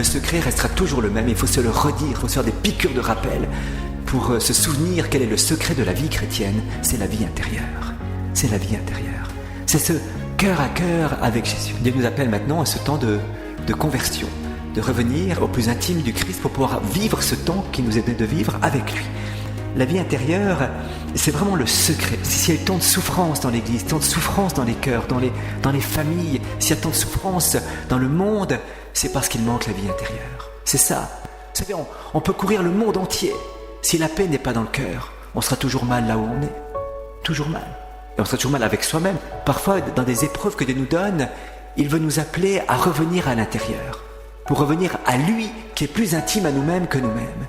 le secret restera toujours le même. Il faut se le redire, il faut se faire des piqûres de rappel pour se souvenir quel est le secret de la vie chrétienne. C'est la vie intérieure. C'est la vie intérieure. C'est ce cœur à cœur avec Jésus. Dieu nous appelle maintenant à ce temps de conversion, de revenir au plus intime du Christ pour pouvoir vivre ce temps qui nous est donné de vivre avec lui. La vie intérieure, c'est vraiment le secret. S'il y a tant de souffrance dans l'Église, tant de souffrance dans les cœurs, dans les familles, s'il y a tant de souffrance dans le monde, c'est parce qu'il manque la vie intérieure. C'est ça. Vous savez, on peut courir le monde entier. Si la paix n'est pas dans le cœur, on sera toujours mal là où on est. Toujours mal. Et on sera toujours mal avec soi-même. Parfois, dans des épreuves que Dieu nous donne, il veut nous appeler à revenir à l'intérieur, pour revenir à lui qui est plus intime à nous-mêmes que nous-mêmes.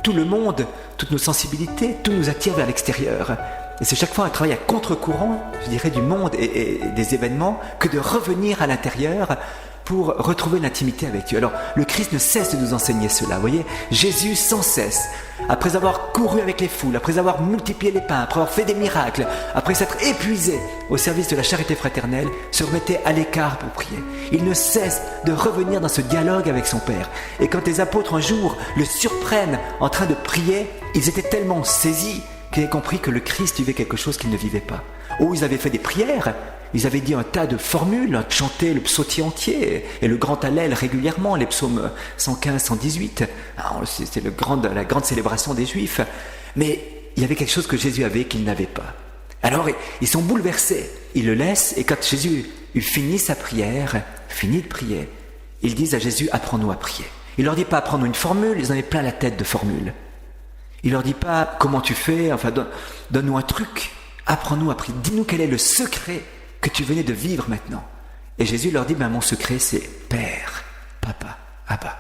Tout le monde, toutes nos sensibilités, tout nous attire vers l'extérieur. Et c'est chaque fois un travail à contre-courant, je dirais, du monde et des événements, que de revenir à l'intérieur pour retrouver l'intimité avec Dieu. Alors, le Christ ne cesse de nous enseigner cela. Vous voyez, Jésus, sans cesse, après avoir couru avec les foules, après avoir multiplié les pains, après avoir fait des miracles, après s'être épuisé au service de la charité fraternelle, se remettait à l'écart pour prier. Il ne cesse de revenir dans ce dialogue avec son Père. Et quand les apôtres un jour le surprennent en train de prier, ils étaient tellement saisis qu'ils avaient compris que le Christ vivait quelque chose qu'ils ne vivaient pas. Oh, ils avaient fait des prières, ils avaient dit un tas de formules, chanté le psautier entier et le grand Hallel régulièrement, les psaumes 115, 118. C'est la grande célébration des Juifs. Mais il y avait quelque chose que Jésus avait qu'ils n'avaient pas. Alors ils sont bouleversés. Ils le laissent et quand Jésus eut fini sa prière, fini de prier, ils disent à Jésus, apprends-nous à prier. Il leur dit pas apprends-nous une formule, ils en avaient plein la tête de formules. Il leur dit pas comment tu fais, enfin donne-nous un truc, apprends-nous à prier. Dis-nous quel est le secret que tu venais de vivre maintenant. Et Jésus leur dit, mon secret c'est Père, Papa, Abba.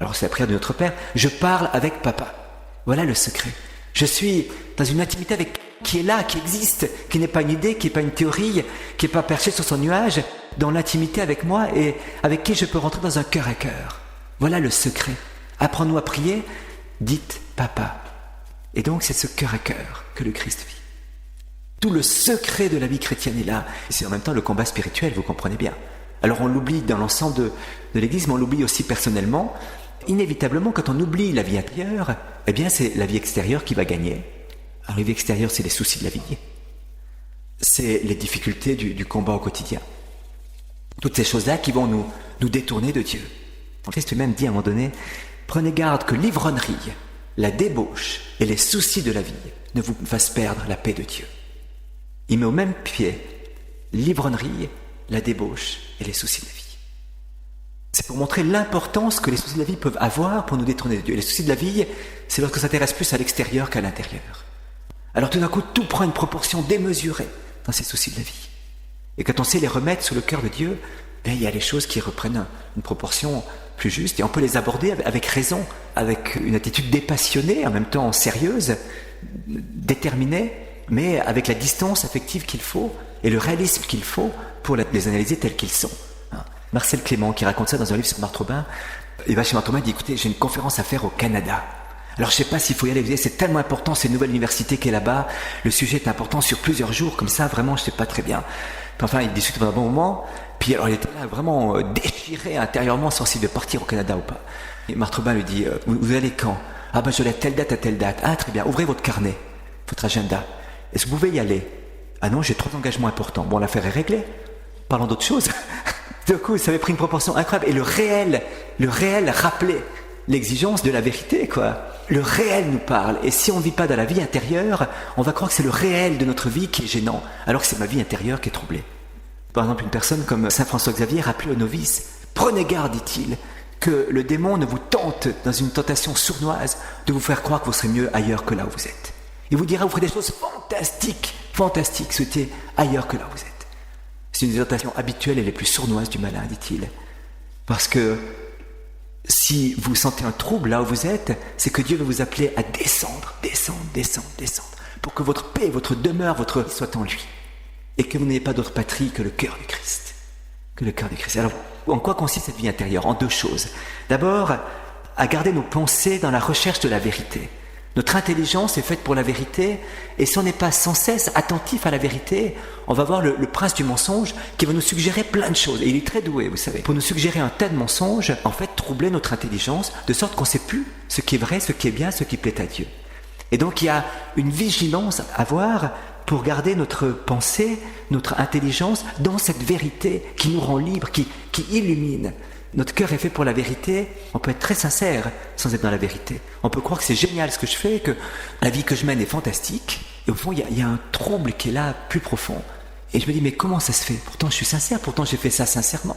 Alors c'est la prière de notre Père, je parle avec Papa. Voilà le secret. Je suis dans une intimité avec qui est là, qui existe, qui n'est pas une idée, qui n'est pas une théorie, qui n'est pas perché sur son nuage, dans l'intimité avec moi et avec qui je peux rentrer dans un cœur à cœur. Voilà le secret. Apprends-nous à prier, dites Papa. Et donc c'est ce cœur à cœur que le Christ vit. Tout le secret de la vie chrétienne est là. Et c'est en même temps le combat spirituel, vous comprenez bien. Alors on l'oublie dans l'ensemble de l'Église, mais on l'oublie aussi personnellement. Inévitablement, quand on oublie la vie intérieure, eh bien c'est la vie extérieure qui va gagner. Alors la vie extérieure, c'est les soucis de la vie. C'est les difficultés du combat au quotidien. Toutes ces choses-là qui vont nous détourner de Dieu. Christ lui-même dit à un moment donné, prenez garde que l'ivrognerie, la débauche et les soucis de la vie ne vous fassent perdre la paix de Dieu. Il met au même pied l'ivrognerie, la débauche et les soucis de la vie. C'est pour montrer l'importance que les soucis de la vie peuvent avoir pour nous détourner de Dieu. Et les soucis de la vie, c'est lorsque ça s'intéresse plus à l'extérieur qu'à l'intérieur. Alors tout d'un coup, tout prend une proportion démesurée dans ces soucis de la vie. Et quand on sait les remettre sur le cœur de Dieu, il y a les choses qui reprennent une proportion plus juste et on peut les aborder avec raison, avec une attitude dépassionnée, en même temps sérieuse, déterminée, mais avec la distance affective qu'il faut et le réalisme qu'il faut pour les analyser tels qu'ils sont. Marcel Clément, qui raconte ça dans un livre sur Marthe Robin, il va chez Marthe Robin et dit, écoutez, j'ai une conférence à faire au Canada. Alors je ne sais pas s'il faut y aller, vous voyez, c'est tellement important, cette nouvelle université qui est là-bas, le sujet est important sur plusieurs jours, comme ça, vraiment, je ne sais pas très bien. Puis enfin, il discute pendant un bon moment, puis alors il était là vraiment déchiré intérieurement, sensible de partir au Canada ou pas. Et Marthe Robin lui dit, vous allez quand? Je vais à telle date à telle date. Ah, très bien, ouvrez votre carnet, votre agenda. Est-ce que vous pouvez y aller? Ah non, j'ai 3 engagements importants. Bon, l'affaire est réglée. Parlons d'autre chose. Du coup, ça avait pris une proportion incroyable. Et le réel rappelait l'exigence de la vérité, quoi. Le réel nous parle. Et si on ne vit pas dans la vie intérieure, on va croire que c'est le réel de notre vie qui est gênant, alors que c'est ma vie intérieure qui est troublée. Par exemple, une personne comme saint François Xavier rappelait aux novices, prenez garde, dit-il, que le démon ne vous tente dans une tentation sournoise de vous faire croire que vous serez mieux ailleurs que là où vous êtes. Il vous dira, vous ferez des choses fantastiques, souhaitez ailleurs que là où vous êtes. C'est une tentation habituelle et les plus sournoises du malin, dit-il. Parce que si vous sentez un trouble là où vous êtes, c'est que Dieu veut vous appeler à descendre, pour que votre paix, votre demeure, votre vie soit en lui. Et que vous n'ayez pas d'autre patrie que le cœur du Christ. Alors, en quoi consiste cette vie intérieure? En 2 choses. D'abord, à garder nos pensées dans la recherche de la vérité. Notre intelligence est faite pour la vérité, et si on n'est pas sans cesse attentif à la vérité, on va voir le prince du mensonge qui va nous suggérer plein de choses. Et il est très doué, vous savez, pour nous suggérer un tas de mensonges. En fait, troubler notre intelligence, de sorte qu'on ne sait plus ce qui est vrai, ce qui est bien, ce qui plaît à Dieu. Et donc il y a une vigilance à avoir pour garder notre pensée, notre intelligence dans cette vérité qui nous rend libres, qui illumine. Notre cœur est fait pour la vérité. On peut être très sincère sans être dans la vérité. On peut croire que c'est génial ce que je fais, que la vie que je mène est fantastique. Et au fond, il y a un trouble qui est là, plus profond. Et je me dis, mais comment ça se fait? Pourtant, je suis sincère, pourtant j'ai fait ça sincèrement.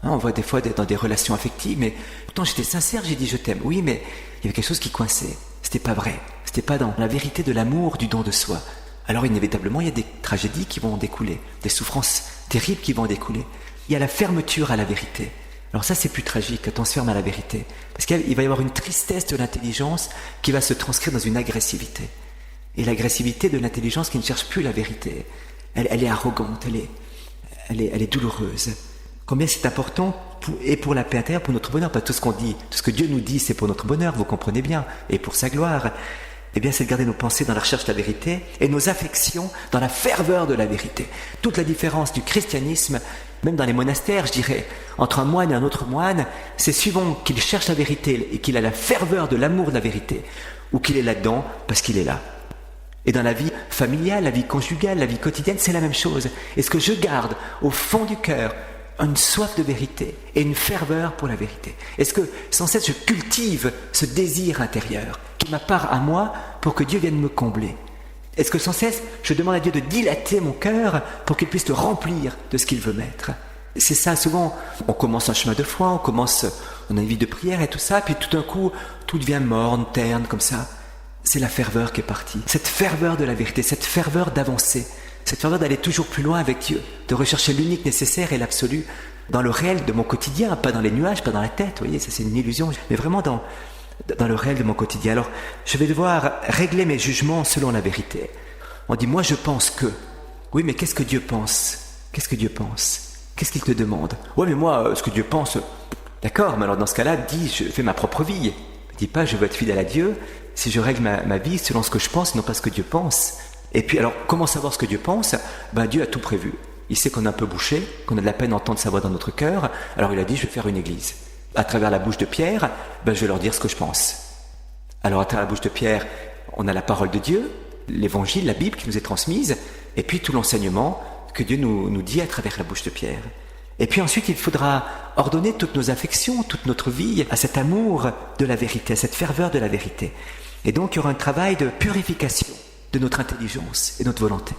On voit des fois dans des relations affectives, mais pourtant j'étais sincère, j'ai dit je t'aime. Oui, mais il y avait quelque chose qui coinçait. C'était pas vrai. C'était pas dans la vérité de l'amour, du don de soi. Alors inévitablement, il y a des tragédies qui vont en découler, des souffrances terribles qui vont en découler. Il y a la fermeture à la vérité. Alors ça, c'est plus tragique quand on se ferme à la vérité. Parce qu'il va y avoir une tristesse de l'intelligence qui va se transcrire dans une agressivité. Et l'agressivité de l'intelligence qui ne cherche plus la vérité, elle est arrogante, elle est douloureuse. Combien c'est important pour la paix intérieure, pour notre bonheur, parce que tout ce qu'on dit, tout ce que Dieu nous dit, c'est pour notre bonheur, vous comprenez bien, et pour sa gloire. Eh bien, c'est de garder nos pensées dans la recherche de la vérité et nos affections dans la ferveur de la vérité. Toute la différence du christianisme, même dans les monastères, je dirais, entre un moine et un autre moine, c'est suivant qu'il cherche la vérité et qu'il a la ferveur de l'amour de la vérité, ou qu'il est là-dedans parce qu'il est là. Et dans la vie familiale, la vie conjugale, la vie quotidienne, c'est la même chose. Est-ce que je garde au fond du cœur une soif de vérité et une ferveur pour la vérité? Est-ce que sans cesse je cultive ce désir intérieur qui m'appart à moi pour que Dieu vienne me combler? Est-ce que sans cesse je demande à Dieu de dilater mon cœur pour qu'il puisse le remplir de ce qu'il veut mettre? C'est ça, souvent on commence un chemin de foi, on a une vie de prière et tout ça, puis tout d'un coup tout devient morne, terne comme ça. C'est la ferveur qui est partie, cette ferveur de la vérité, cette ferveur d'avancer, cette ferveur d'aller toujours plus loin avec Dieu, de rechercher l'unique nécessaire et l'absolu dans le réel de mon quotidien, pas dans les nuages, pas dans la tête, vous voyez, ça c'est une illusion, mais vraiment dans le réel de mon quotidien. Alors, je vais devoir régler mes jugements selon la vérité. On dit, moi je pense que. Oui, mais qu'est-ce que Dieu pense? Qu'est-ce que Dieu pense? Qu'est-ce qu'il te demande? Oui, mais moi, ce que Dieu pense, d'accord, mais alors dans ce cas-là, dis, je fais ma propre vie. Ne dis pas, je veux être fidèle à Dieu, si je règle ma vie selon ce que je pense, non pas ce que Dieu pense. Et puis, alors, comment savoir ce que Dieu pense? Dieu a tout prévu. Il sait qu'on est un peu bouché, qu'on a de la peine à entendre sa voix dans notre cœur, alors il a dit, je vais faire une église. À travers la bouche de Pierre, je vais leur dire ce que je pense. Alors à travers la bouche de Pierre, on a la parole de Dieu, l'évangile, la Bible qui nous est transmise, et puis tout l'enseignement que Dieu nous dit à travers la bouche de Pierre. Et puis ensuite, il faudra ordonner toutes nos affections, toute notre vie à cet amour de la vérité, à cette ferveur de la vérité. Et donc il y aura un travail de purification de notre intelligence et notre volonté.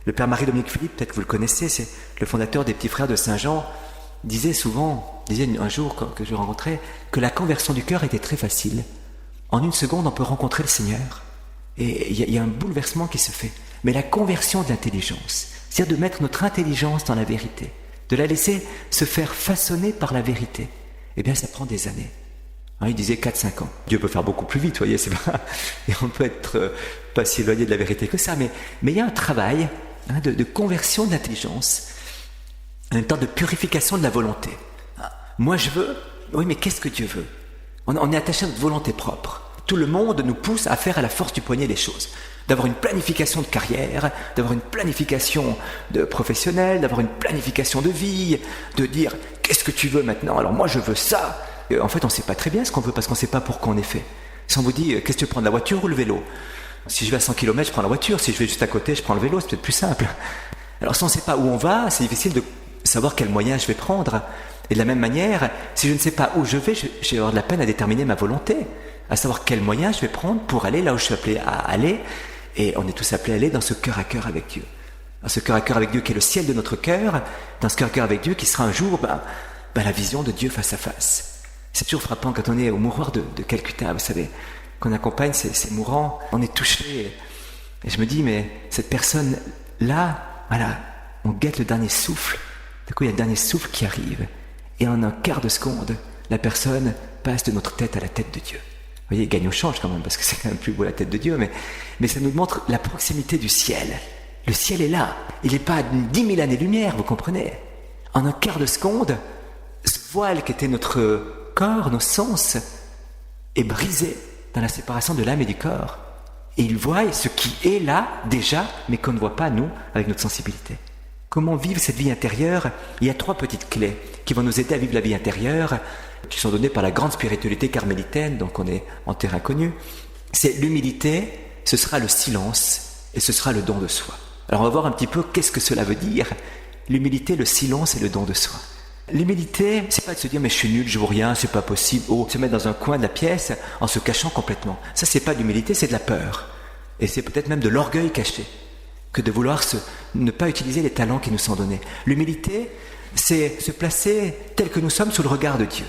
Le père Marie-Dominique Philippe, peut-être que vous le connaissez, c'est le fondateur des Petits Frères de Saint-Jean, disait un jour que je rencontrais, que la conversion du cœur était très facile. En une seconde, on peut rencontrer le Seigneur. Et il y a un bouleversement qui se fait. Mais la conversion de l'intelligence, c'est-à-dire de mettre notre intelligence dans la vérité, de la laisser se faire façonner par la vérité, eh bien ça prend des années. Il disait 4-5 ans. Dieu peut faire beaucoup plus vite, vous voyez, c'est pas... Et on peut être pas si éloigné de la vérité que ça, mais il y a un travail de conversion de l'intelligence, en même temps de purification de la volonté. Moi je veux, oui mais qu'est-ce que Dieu veut? On est attaché à notre volonté propre. Tout le monde nous pousse à faire à la force du poignet les choses. D'avoir une planification de carrière, d'avoir une planification de professionnelle, d'avoir une planification de vie, de dire qu'est-ce que tu veux maintenant? Alors moi je veux ça. Et en fait on ne sait pas très bien ce qu'on veut parce qu'on ne sait pas pour quoi on est fait. Si on vous dit qu'est-ce que tu veux prendre, la voiture ou le vélo? Si je vais à 100 km, je prends la voiture. Si je vais juste à côté, je prends le vélo, c'est peut-être plus simple. Alors si on ne sait pas où on va, c'est difficile de savoir quel moyen je vais prendre. Et de la même manière, si je ne sais pas où je vais avoir de la peine à déterminer ma volonté, à savoir quel moyen je vais prendre pour aller là où je suis appelé à aller. Et on est tous appelés à aller dans ce cœur à cœur avec Dieu. Dans ce cœur à cœur avec Dieu qui est le ciel de notre cœur, dans ce cœur à cœur avec Dieu qui sera un jour la vision de Dieu face à face. C'est toujours frappant quand on est au mouroir de Calcutta, vous savez, qu'on accompagne ces mourants, on est touché. Et je me dis, mais cette personne-là, voilà, on guette le dernier souffle. Du coup, il y a le dernier souffle qui arrive. Et en un quart de seconde, la personne passe de notre tête à la tête de Dieu. Vous voyez, il gagne au change quand même, parce que c'est quand même plus beau la tête de Dieu, mais ça nous montre la proximité du ciel. Le ciel est là. Il n'est pas à 10 000 années-lumière, vous comprenez? En un quart de seconde, ce voile qui était notre corps, nos sens, est brisé dans la séparation de l'âme et du corps. Et il voit ce qui est là, déjà, mais qu'on ne voit pas, nous, avec notre sensibilité. Comment vivre cette vie intérieure? Il y a 3 petites clés qui vont nous aider à vivre la vie intérieure, qui sont données par la grande spiritualité carmélitaine, donc on est en terrain connu. C'est l'humilité, ce sera le silence et ce sera le don de soi. Alors on va voir un petit peu qu'est-ce que cela veut dire. L'humilité, le silence et le don de soi. L'humilité, c'est pas de se dire mais je suis nul, je vaux rien, c'est pas possible, se mettre dans un coin de la pièce en se cachant complètement. Ça c'est pas de l'humilité, c'est de la peur. Et c'est peut-être même de l'orgueil caché que de vouloir ne pas utiliser les talents qui nous sont donnés. L'humilité, c'est se placer tel que nous sommes sous le regard de Dieu.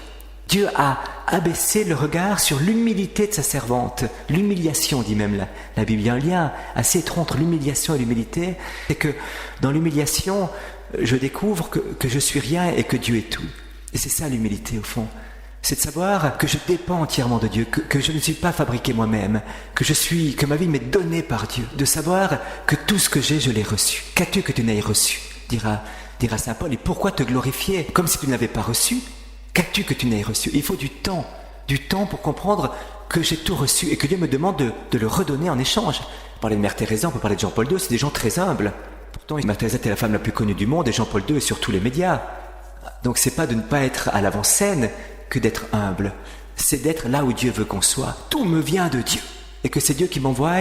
Dieu a abaissé le regard sur l'humilité de sa servante. L'humiliation, dit même la Bible. Il y a un lien assez étroit entre l'humiliation et l'humilité. C'est que dans l'humiliation, je découvre que je suis rien et que Dieu est tout. Et c'est ça l'humilité au fond. C'est de savoir que je dépends entièrement de Dieu, que je ne suis pas fabriqué moi-même, que ma vie m'est donnée par Dieu. De savoir que tout ce que j'ai, je l'ai reçu. Qu'as-tu que tu n'aies reçu, dira saint Paul. Et pourquoi te glorifier comme si tu ne l'avais pas reçu? Qu'as-tu que tu n'aies reçu? Il faut du temps pour comprendre que j'ai tout reçu et que Dieu me demande de le redonner en échange. On peut parler de Mère Teresa, on peut parler de Jean-Paul II, c'est des gens très humbles. Pourtant, Mère Teresa était la femme la plus connue du monde et Jean-Paul II est sur tous les médias. Donc c'est pas de ne pas être à l'avant-scène que d'être humble. C'est d'être là où Dieu veut qu'on soit. Tout me vient de Dieu. Et que c'est Dieu qui m'envoie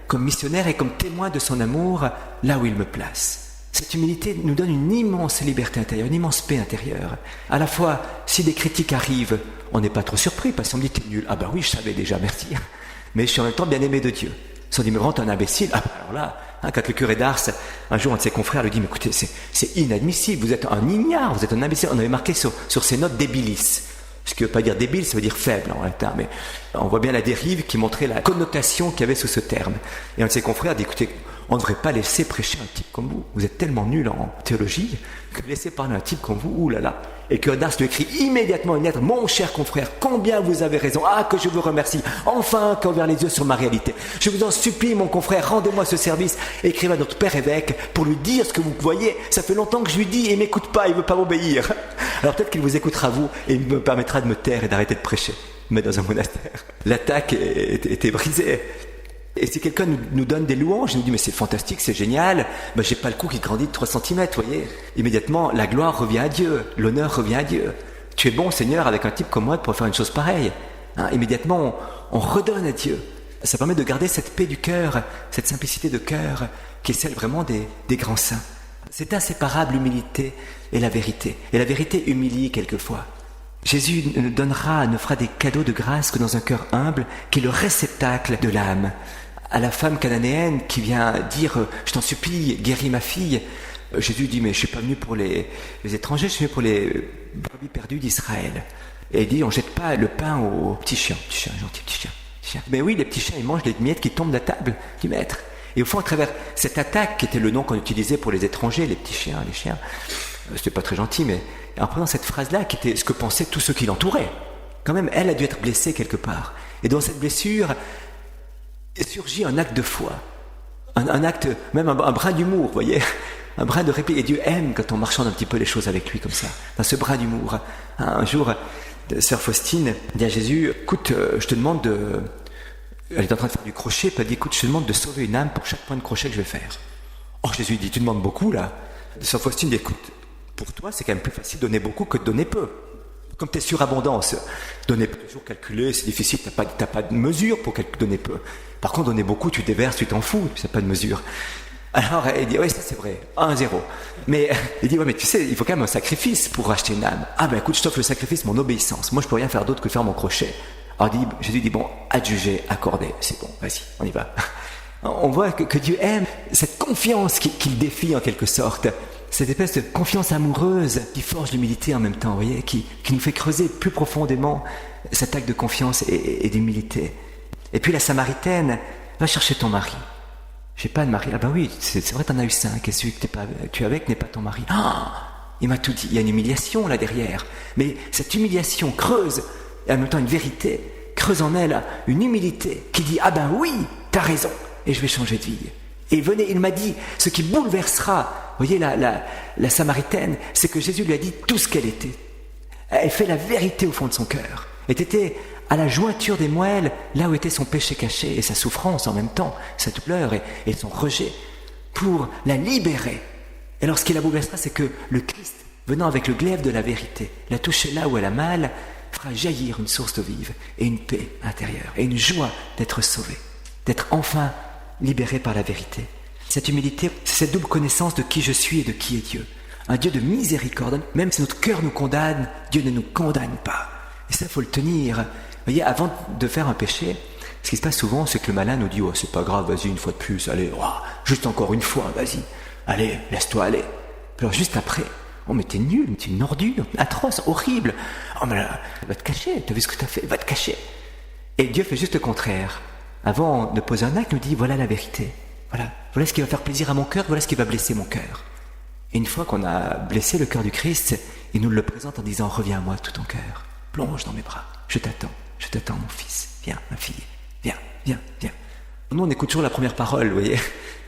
comme missionnaire et comme témoin de son amour là où il me place. Cette humilité nous donne une immense liberté intérieure, une immense paix intérieure. À la fois, si des critiques arrivent, on n'est pas trop surpris parce qu'on me dit t'es nul. Ah bah oui, je savais déjà, merci. Mais je suis en même temps bien aimé de Dieu. Si on dit mais vraiment t'es un imbécile, ah bah alors là, quand le curé d'Ars, un jour un de ses confrères lui dit mais écoutez, c'est inadmissible, vous êtes un ignare, vous êtes un imbécile. On avait marqué sur ses notes débilis. Ce qui ne veut pas dire débile, ça veut dire faible en latin, mais on voit bien la dérive qui montrait la connotation qu'il y avait sous ce terme. Et un de ses confrères dit écoutez, on ne devrait pas laisser prêcher un type comme vous. Vous êtes tellement nul en théologie que laisser parler un type comme vous, oulala. Et que D'Ars lui écrit immédiatement une lettre. Mon cher confrère, combien vous avez raison. Ah, que je vous remercie. Enfin, qu'à ouvert les yeux sur ma réalité. Je vous en supplie, mon confrère, rendez-moi ce service. Écrivez à notre père évêque pour lui dire ce que vous voyez. Ça fait longtemps que je lui dis et il m'écoute pas, il veut pas m'obéir. Alors peut-être qu'il vous écoutera vous et il me permettra de me taire et d'arrêter de prêcher. Mais dans un monastère. L'attaque était brisée. Et si quelqu'un nous donne des louanges, il nous dit mais c'est fantastique, c'est génial, ben, j'ai pas le cou qui grandit de 3 cm, voyez. Immédiatement, la gloire revient à Dieu, l'honneur revient à Dieu. Tu es bon, Seigneur, avec un type comme moi pour faire une chose pareille. Immédiatement, on redonne à Dieu. Ça permet de garder cette paix du cœur, cette simplicité de cœur, qui est celle vraiment des grands saints. C'est inséparable l'humilité et la vérité. Et la vérité humilie quelquefois. Jésus ne fera des cadeaux de grâce que dans un cœur humble, qui est le réceptacle de l'âme. À la femme cananéenne qui vient dire « Je t'en supplie, guéris ma fille », Jésus dit « Mais je ne suis pas venu pour les étrangers, je suis venu pour les brebis perdues d'Israël. » Et il dit « On ne jette pas le pain aux petits chiens. » Petit chien, gentil petit chien. Mais oui, les petits chiens, ils mangent les miettes qui tombent de la table du maître. Et au fond, à travers cette attaque, qui était le nom qu'on utilisait pour les étrangers, les petits chiens, les chiens, c'était pas très gentil, mais en prenant cette phrase-là, qui était ce que pensaient tous ceux qui l'entouraient, quand même, elle a dû être blessée quelque part. Et dans cette blessure, surgit un acte de foi, un acte, même un brin d'humour, vous voyez, un brin de répit. Et Dieu aime quand on marchande un petit peu les choses avec lui comme ça, dans ce brin d'humour. Un jour, sœur Faustine dit à Jésus, écoute, je te demande de... Elle est en train de faire du crochet, puis elle dit, écoute, je te demande de sauver une âme pour chaque point de crochet que je vais faire. Oh, Jésus dit, tu demandes beaucoup là. Sœur Faustine dit, écoute, pour toi, c'est quand même plus facile de donner beaucoup que de donner peu. Comme tu es surabondance, donner peu, toujours calculer, c'est difficile, tu n'as pas de mesure pour donner peu. Par contre, donner beaucoup, tu déverses, tu t'en fous, tu n'as pas de mesure. Alors, il dit, oui, ça c'est vrai, 1-0. Mais il dit, ouais, mais tu sais, il faut quand même un sacrifice pour racheter une âme. Ah ben écoute, je t'offre le sacrifice, mon obéissance. Moi, je peux rien faire d'autre que faire mon crochet. Alors Jésus dit, bon, adjugé, accordé, c'est bon, vas-y, on y va. On voit que Dieu aime cette confiance qu'il défie en quelque sorte. Cette espèce de confiance amoureuse qui forge l'humilité en même temps, vous voyez, qui nous fait creuser plus profondément cet acte de confiance et d'humilité. Et puis la Samaritaine, va chercher ton mari. J'ai pas de mari. Ah bah oui, c'est vrai, t'en as eu 5, et celui que tu es avec n'est pas ton mari. Ah, il m'a tout dit. Il y a une humiliation là derrière. Mais cette humiliation creuse, et en même temps une vérité, creuse en elle une humilité qui dit, ah ben oui, t'as raison, et je vais changer de vie. Et venez, il m'a dit, ce qui bouleversera, vous voyez, la Samaritaine, c'est que Jésus lui a dit tout ce qu'elle était. Elle fait la vérité au fond de son cœur. Elle était à la jointure des moelles, là où était son péché caché et sa souffrance en même temps, sa douleur et son rejet, pour la libérer Et alors ce qui la bouleversera, c'est que le Christ, venant avec le glaive de la vérité, la toucher là où elle a mal, fera jaillir une source d'eau vive et une paix intérieure et une joie d'être sauvé, d'être enfin libéré par la vérité. Cette humilité, c'est cette double connaissance de qui je suis et de qui est Dieu. Un Dieu de miséricorde, même si notre cœur nous condamne, Dieu ne nous condamne pas. Et ça, il faut le tenir. Vous voyez, avant de faire un péché, ce qui se passe souvent, c'est que le malin nous dit « Oh, c'est pas grave, vas-y, une fois de plus, allez, oh, juste encore une fois, vas-y, allez, laisse-toi aller. » Alors juste après, « Oh, mais t'es nul, t'es une ordure, atroce, horrible. Oh, mais là, va te cacher, t'as vu ce que t'as fait, va te cacher. » Et Dieu fait juste le contraire. Avant de poser un acte, il nous dit « Voilà la vérité. Voilà ce qui va faire plaisir à mon cœur, voilà ce qui va blesser mon cœur. » Et une fois qu'on a blessé le cœur du Christ, il nous le présente en disant « Reviens à moi tout ton cœur, plonge dans mes bras, je t'attends mon fils, viens ma fille, viens. » Nous on écoute toujours la première parole, vous voyez.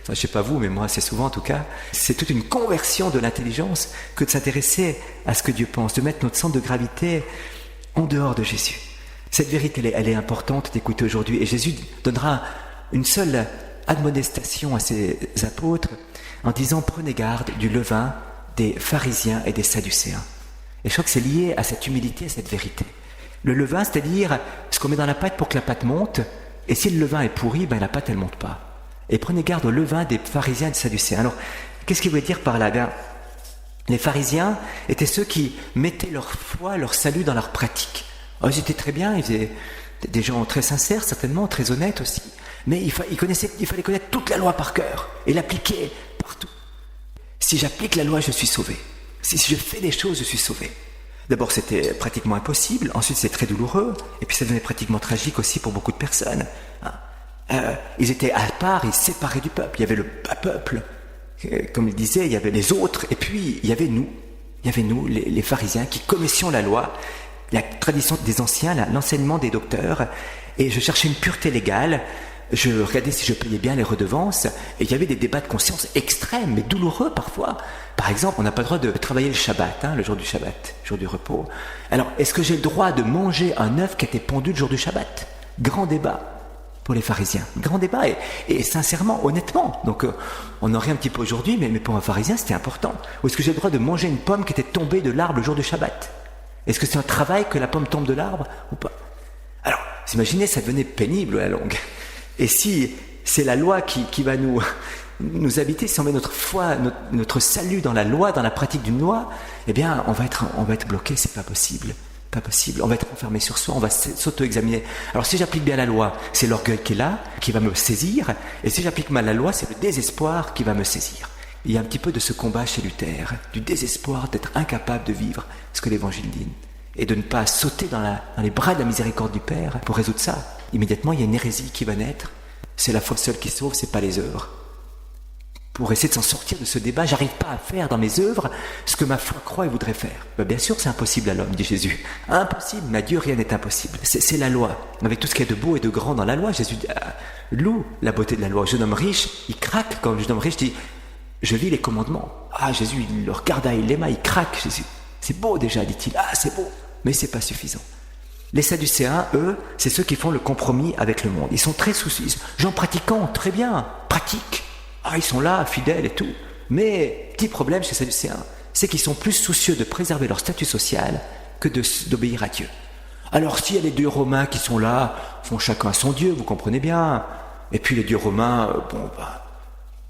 Enfin, je sais pas vous, mais moi c'est souvent en tout cas. C'est toute une conversion de l'intelligence que de s'intéresser à ce que Dieu pense, de mettre notre centre de gravité en dehors de Jésus. Cette vérité, elle est importante d'écouter aujourd'hui. Et Jésus donnera une seule admonestation à ses apôtres en disant « Prenez garde du levain des pharisiens et des sadducéens ». Et je crois que c'est lié à cette humilité, à cette vérité. Le levain, c'est-à-dire ce qu'on met dans la pâte pour que la pâte monte, et si le levain est pourri, la pâte elle monte pas. Et prenez garde au levain des pharisiens et des sadducéens. Alors, qu'est-ce qu'il voulait dire par là? Les pharisiens étaient ceux qui mettaient leur foi, leur salut dans leur pratique. Alors, ils étaient très bien, ils étaient des gens très sincères, certainement, très honnêtes aussi. Mais il fallait connaître toute la loi par cœur et l'appliquer partout. Si j'applique la loi, je suis sauvé. Si je fais des choses, je suis sauvé. D'abord, c'était pratiquement impossible. Ensuite, c'est très douloureux. Et puis, ça devenait pratiquement tragique aussi pour beaucoup de personnes. Ils étaient à part, ils séparés du peuple. Il y avait le peuple, comme il disait, il y avait les autres. Et puis, il y avait nous. Il y avait nous, les pharisiens, qui connaissions la loi, la tradition des anciens, l'enseignement des docteurs. Et je cherchais une pureté légale. Je regardais si je payais bien les redevances, et il y avait des débats de conscience extrêmes, mais douloureux parfois. Par exemple, on n'a pas le droit de travailler le Shabbat, le jour du Shabbat, jour du repos. Alors, est-ce que j'ai le droit de manger un œuf qui a été pondu le jour du Shabbat? Grand débat pour les pharisiens. Grand débat, et sincèrement, honnêtement. Donc, on en rit un petit peu aujourd'hui, mais pour un pharisien, c'était important. Ou est-ce que j'ai le droit de manger une pomme qui était tombée de l'arbre le jour du Shabbat? Est-ce que c'est un travail que la pomme tombe de l'arbre ou pas? Alors, vous imaginez, ça devenait pénible à la longue. Et si c'est la loi qui va nous habiter, si on met notre foi, notre salut dans la loi, dans la pratique d'une loi, eh bien, on va être bloqué, c'est pas possible. Pas possible. On va être enfermé sur soi, on va s'auto-examiner. Alors, si j'applique bien la loi, c'est l'orgueil qui est là, qui va me saisir. Et si j'applique mal la loi, c'est le désespoir qui va me saisir. Il y a un petit peu de ce combat chez Luther, du désespoir d'être incapable de vivre ce que l'Évangile dit. Et de ne pas sauter dans les bras de la miséricorde du Père pour résoudre ça. Immédiatement, il y a une hérésie qui va naître. C'est la foi seule qui sauve, c'est pas les œuvres. Pour essayer de s'en sortir de ce débat, j'arrive pas à faire dans mes œuvres ce que ma foi croit et voudrait faire. Bien sûr, c'est impossible à l'homme, dit Jésus. Impossible, mais à Dieu, rien n'est impossible. C'est la loi. Avec tout ce qu'il y a de beau et de grand dans la loi, Jésus loue la beauté de la loi. Le jeune homme riche, il craque quand le jeune homme riche dit « Je lis les commandements ». Ah, Jésus, il le regarda, il l'aima, il craque, Jésus. C'est beau déjà, dit-il. Ah, c'est beau, mais c'est pas suffisant. Les sadducéens, eux, c'est ceux qui font le compromis avec le monde. Ils sont très soucieux. Gens pratiquants, très bien, pratiques. Ah, ils sont là, fidèles et tout. Mais, petit problème chez les sadducéens, c'est qu'ils sont plus soucieux de préserver leur statut social que d'obéir à Dieu. Alors, s'il y a les dieux romains qui sont là, font chacun son dieu, vous comprenez bien. Et puis les dieux romains,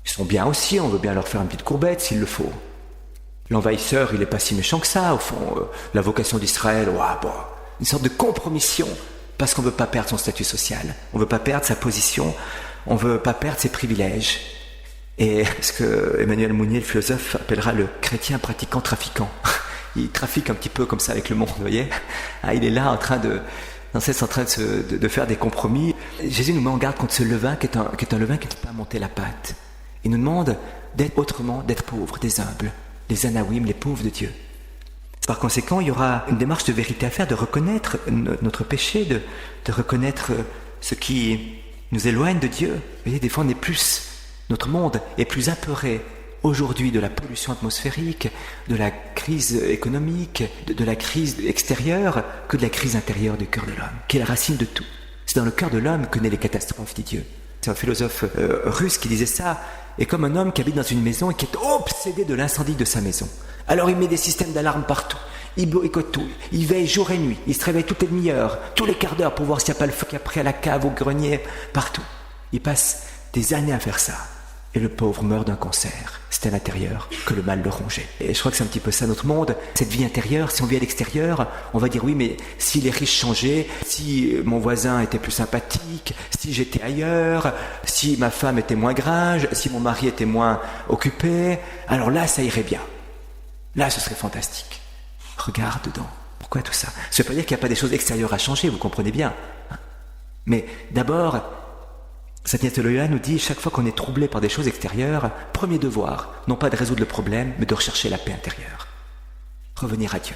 ils sont bien aussi, on veut bien leur faire une petite courbette s'il le faut. L'envahisseur, il n'est pas si méchant que ça, au fond. La vocation d'Israël, une sorte de compromission, parce qu'on ne veut pas perdre son statut social, on ne veut pas perdre sa position, on ne veut pas perdre ses privilèges. Et ce que Emmanuel Mounier, le philosophe, appellera le chrétien pratiquant trafiquant. Il trafique un petit peu comme ça avec le monde, vous voyez. Il est là en train de faire des compromis. Jésus nous met en garde contre ce levain qui est un levain qui ne peut pas monter la pâte. Il nous demande d'être autrement, d'être pauvres, des humbles, les anawim, les pauvres de Dieu. Par conséquent, il y aura une démarche de vérité à faire, de reconnaître notre péché, de reconnaître ce qui nous éloigne de Dieu. Vous voyez, des fois, notre monde est plus apeuré aujourd'hui de la pollution atmosphérique, de la crise économique, de la crise extérieure, que de la crise intérieure du cœur de l'homme, qui est la racine de tout. C'est dans le cœur de l'homme que naissent les catastrophes, dit Dieu. C'est un philosophe russe qui disait ça. est comme un homme qui habite dans une maison et qui est obsédé de l'incendie de sa maison. Alors il met des systèmes d'alarme partout, il boycotte tout, il veille jour et nuit, il se réveille toutes les demi-heures, tous les quarts d'heure pour voir s'il n'y a pas le feu qui a pris à la cave, au grenier, partout. Il passe des années à faire ça. Et le pauvre meurt d'un cancer. C'est à l'intérieur que le mal le rongeait. Et je crois que c'est un petit peu ça notre monde. Cette vie intérieure, si on vit à l'extérieur, on va dire oui, mais si les riches changeaient, si mon voisin était plus sympathique, si j'étais ailleurs, si ma femme était moins grage, si mon mari était moins occupé, alors là, ça irait bien. Là, ce serait fantastique. Regarde dedans. Pourquoi tout ça? Ça ne veut pas dire qu'il n'y a pas des choses extérieures à changer, vous comprenez bien. Mais d'abord, Saint Ignace de Loyola nous dit, chaque fois qu'on est troublé par des choses extérieures, premier devoir, non pas de résoudre le problème, mais de rechercher la paix intérieure. Revenir à Dieu.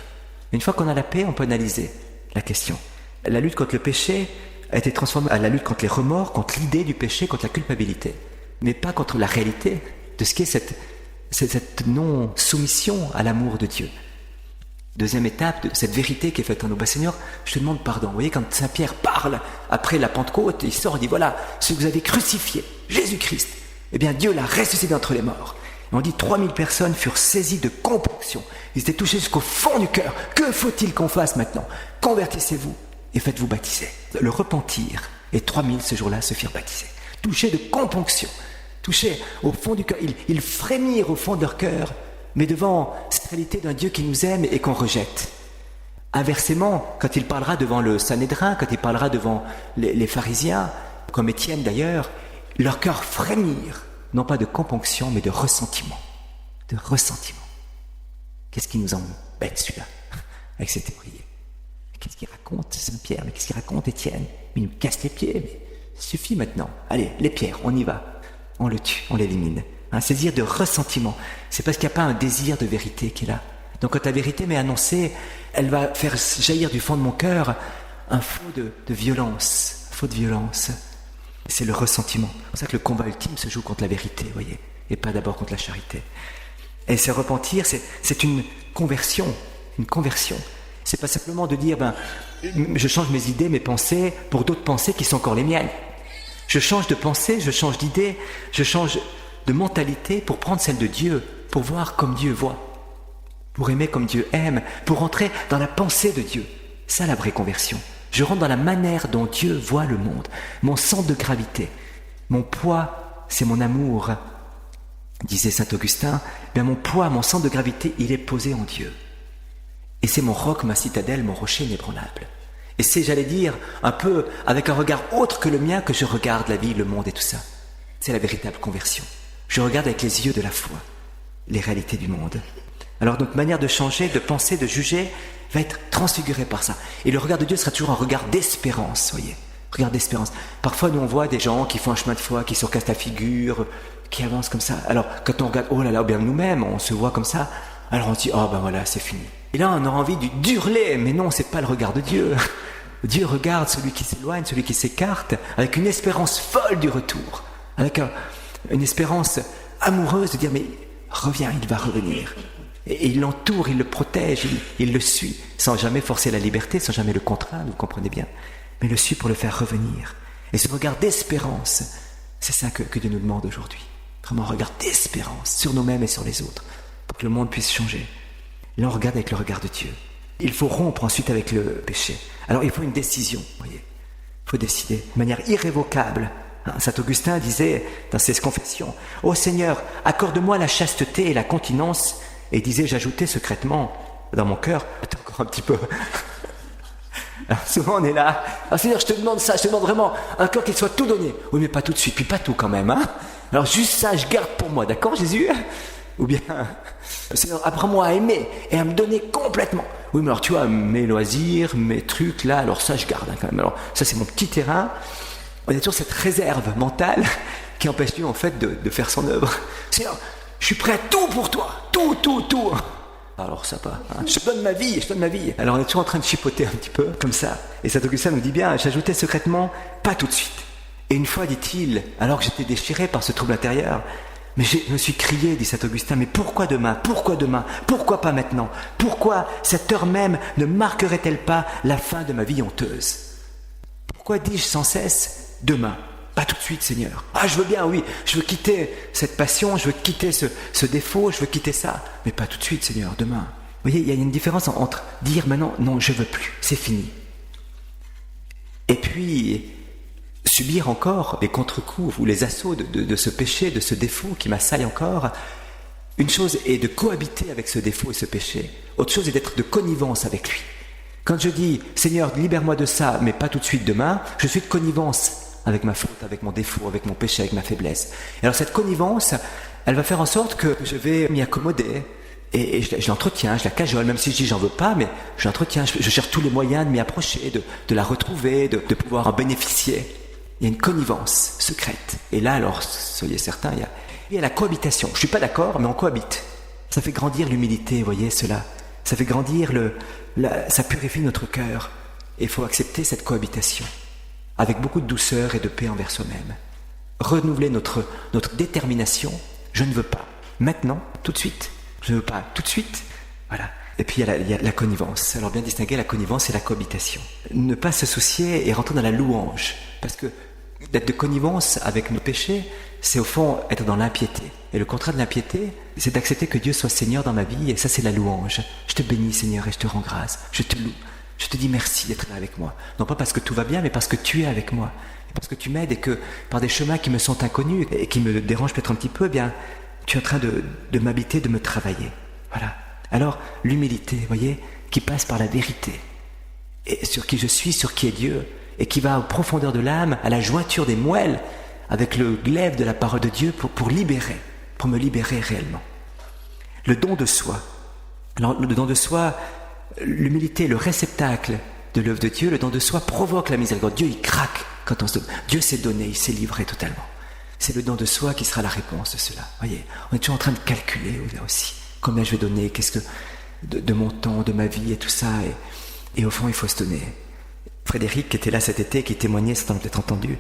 Une fois qu'on a la paix, on peut analyser la question. La lutte contre le péché a été transformée à la lutte contre les remords, contre l'idée du péché, contre la culpabilité, mais pas contre la réalité de ce qu'est cette non-soumission à l'amour de Dieu. Deuxième étape de cette vérité qui est faite en nous. Seigneur, je te demande pardon. Vous voyez, quand Saint Pierre parle après la Pentecôte, il sort, il dit voilà, ce que vous avez crucifié, Jésus-Christ, eh bien Dieu l'a ressuscité d'entre les morts. Et on dit 3000 personnes furent saisies de compunction. Ils étaient touchés jusqu'au fond du cœur. Que faut-il qu'on fasse maintenant? Convertissez-vous et faites-vous baptiser. Le repentir. Et 3000 ce jour-là se firent baptiser. Touchés de compunction. Touchés au fond du cœur. Ils frémirent au fond de leur cœur, mais devant cette réalité d'un Dieu qui nous aime et qu'on rejette. Inversement, quand il parlera devant le Sanhédrin, quand il parlera devant les pharisiens, comme Étienne d'ailleurs, leur cœur frémir, non pas de compunction, mais de ressentiment. De ressentiment. Qu'est-ce qui nous embête celui-là, avec cette théorie? Qu'est-ce qu'il raconte Saint-Pierre? Mais qu'est-ce qu'il raconte Étienne? Mais il nous casse les pieds, mais ça suffit maintenant. Allez, les pierres, on y va. On le tue, on l'élimine. Un désir de ressentiment, c'est parce qu'il n'y a pas un désir de vérité qui est là. Donc quand la vérité m'est annoncée, elle va faire jaillir du fond de mon cœur un flot de violence, un flot de violence. C'est le ressentiment. C'est pour ça que le combat ultime se joue contre la vérité, vous voyez, et pas d'abord contre la charité. Et se repentir, c'est une conversion, une conversion. C'est pas simplement de dire, je change mes idées, mes pensées, pour d'autres pensées qui sont encore les miennes. Je change de pensée, je change d'idée, je change de mentalité pour prendre celle de Dieu, pour voir comme Dieu voit, pour aimer comme Dieu aime, pour entrer dans la pensée de Dieu. Ça, la vraie conversion. Je rentre dans la manière dont Dieu voit le monde. Mon centre de gravité, mon poids, c'est mon amour. Disait saint Augustin, mon poids, mon centre de gravité, il est posé en Dieu. Et c'est mon roc, ma citadelle, mon rocher inébranlable. Et c'est, j'allais dire, un peu avec un regard autre que le mien que je regarde la vie, le monde et tout ça. C'est la véritable conversion. Je regarde avec les yeux de la foi les réalités du monde. Alors notre manière de changer, de penser, de juger va être transfigurée par ça. Et le regard de Dieu sera toujours un regard d'espérance, voyez. Regard d'espérance. Parfois nous on voit des gens qui font un chemin de foi, qui se recassent la figure, qui avancent comme ça. Alors quand on regarde, oh là là, bien nous-mêmes, on se voit comme ça, alors on se dit, oh ben voilà, c'est fini. Et là on aura envie d'hurler, mais non, c'est pas le regard de Dieu. Dieu regarde celui qui s'éloigne, celui qui s'écarte, avec une espérance folle du retour, avec une espérance amoureuse de dire, mais reviens, il va revenir. Et il l'entoure, il le protège, il le suit, sans jamais forcer la liberté, sans jamais le contraindre, vous comprenez bien, mais le suit pour le faire revenir. Et ce regard d'espérance, c'est ça que Dieu nous demande aujourd'hui. Vraiment un regard d'espérance sur nous-mêmes et sur les autres, pour que le monde puisse changer. Et là, on regarde avec le regard de Dieu. Il faut rompre ensuite avec le péché. Alors, il faut une décision, vous voyez. Il faut décider de manière irrévocable. Saint Augustin disait dans ses confessions, « Ô Seigneur, accorde-moi la chasteté et la continence. » Et disait, j'ajoutais secrètement dans mon cœur, attends encore un petit peu. Alors souvent on est là, « Seigneur, je te demande ça, je te demande vraiment un cœur qu'il soit tout donné. » Oui, mais pas tout de suite, puis pas tout quand même. Alors juste ça, je garde pour moi, d'accord Jésus? Ou bien, Seigneur, apprends-moi à aimer et à me donner complètement. Oui, mais alors tu vois, mes loisirs, mes trucs, là, alors ça je garde quand même. Alors ça c'est mon petit terrain. On a toujours cette réserve mentale qui empêche Dieu en fait de faire son œuvre. Seigneur, je suis prêt à tout pour toi, tout. Alors ça va, je te donne ma vie, Alors on est toujours en train de chipoter un petit peu, comme ça. Et saint Augustin nous dit bien, j'ajoutais secrètement, pas tout de suite. Et une fois, dit-il, alors que j'étais déchiré par ce trouble intérieur, mais je me suis crié, dit saint Augustin, mais pourquoi demain? Pourquoi pas maintenant? Pourquoi cette heure même ne marquerait-elle pas la fin de ma vie honteuse? Pourquoi dis-je sans cesse demain? Pas tout de suite, Seigneur. Ah, je veux bien, oui, je veux quitter cette passion, je veux quitter ce défaut, je veux quitter ça. Mais pas tout de suite, Seigneur, demain. Vous voyez, il y a une différence entre dire maintenant, non, je veux plus, c'est fini. Et puis, subir encore les contre-coups ou les assauts de ce péché, de ce défaut qui m'assaille encore. Une chose est de cohabiter avec ce défaut et ce péché. Autre chose est d'être de connivence avec lui. Quand je dis, Seigneur, libère-moi de ça, mais pas tout de suite demain, je suis de connivence avec ma faute, avec mon défaut, avec mon péché, avec ma faiblesse. Et alors cette connivence, elle va faire en sorte que je vais m'y accommoder, et je l'entretiens, je la cajole, même si je dis j'en veux pas, mais je l'entretiens, je cherche tous les moyens de m'y approcher, de la retrouver, de pouvoir en bénéficier. Il y a une connivence secrète. Et là, alors, soyez certains, il y a la cohabitation. Je suis pas d'accord, mais on cohabite. Ça fait grandir l'humilité, vous voyez, cela. Ça fait grandir ça purifie notre cœur. Et il faut accepter cette cohabitation. Avec beaucoup de douceur et de paix envers soi-même. Renouveler notre détermination. Je ne veux pas. Maintenant, tout de suite. Je ne veux pas. Tout de suite. Voilà. Et puis il y a la connivence. Alors bien distinguer la connivence et la cohabitation. Ne pas se soucier et rentrer dans la louange. Parce que d'être de connivence avec nos péchés, c'est au fond être dans l'impiété. Et le contraire de l'impiété, c'est d'accepter que Dieu soit Seigneur dans ma vie. Et ça, c'est la louange. Je te bénis, Seigneur, et je te rends grâce. Je te loue. Je te dis merci d'être là avec moi. Non pas parce que tout va bien, mais parce que tu es avec moi. Et parce que tu m'aides et que par des chemins qui me sont inconnus et qui me dérangent peut-être un petit peu, eh bien, tu es en train de m'habiter, de me travailler. Voilà. Alors, l'humilité, vous voyez, qui passe par la vérité. Et sur qui je suis, sur qui est Dieu. Et qui va aux profondeurs de l'âme, à la jointure des moelles, avec le glaive de la parole de Dieu pour libérer, pour me libérer réellement. Le don de soi. Alors, le don de soi, l'humilité, le réceptacle de l'œuvre de Dieu, le don de soi provoque la miséricorde. Dieu, il craque quand on se donne. Dieu s'est donné, il s'est livré totalement. C'est le don de soi qui sera la réponse de cela. Voyez, on est toujours en train de calculer aussi combien je vais donner, qu'est-ce que de mon temps, de ma vie et tout ça. Et au fond, il faut se donner. Frédéric, qui était là cet été, qui témoignait, certains l'ont peut-être entendu,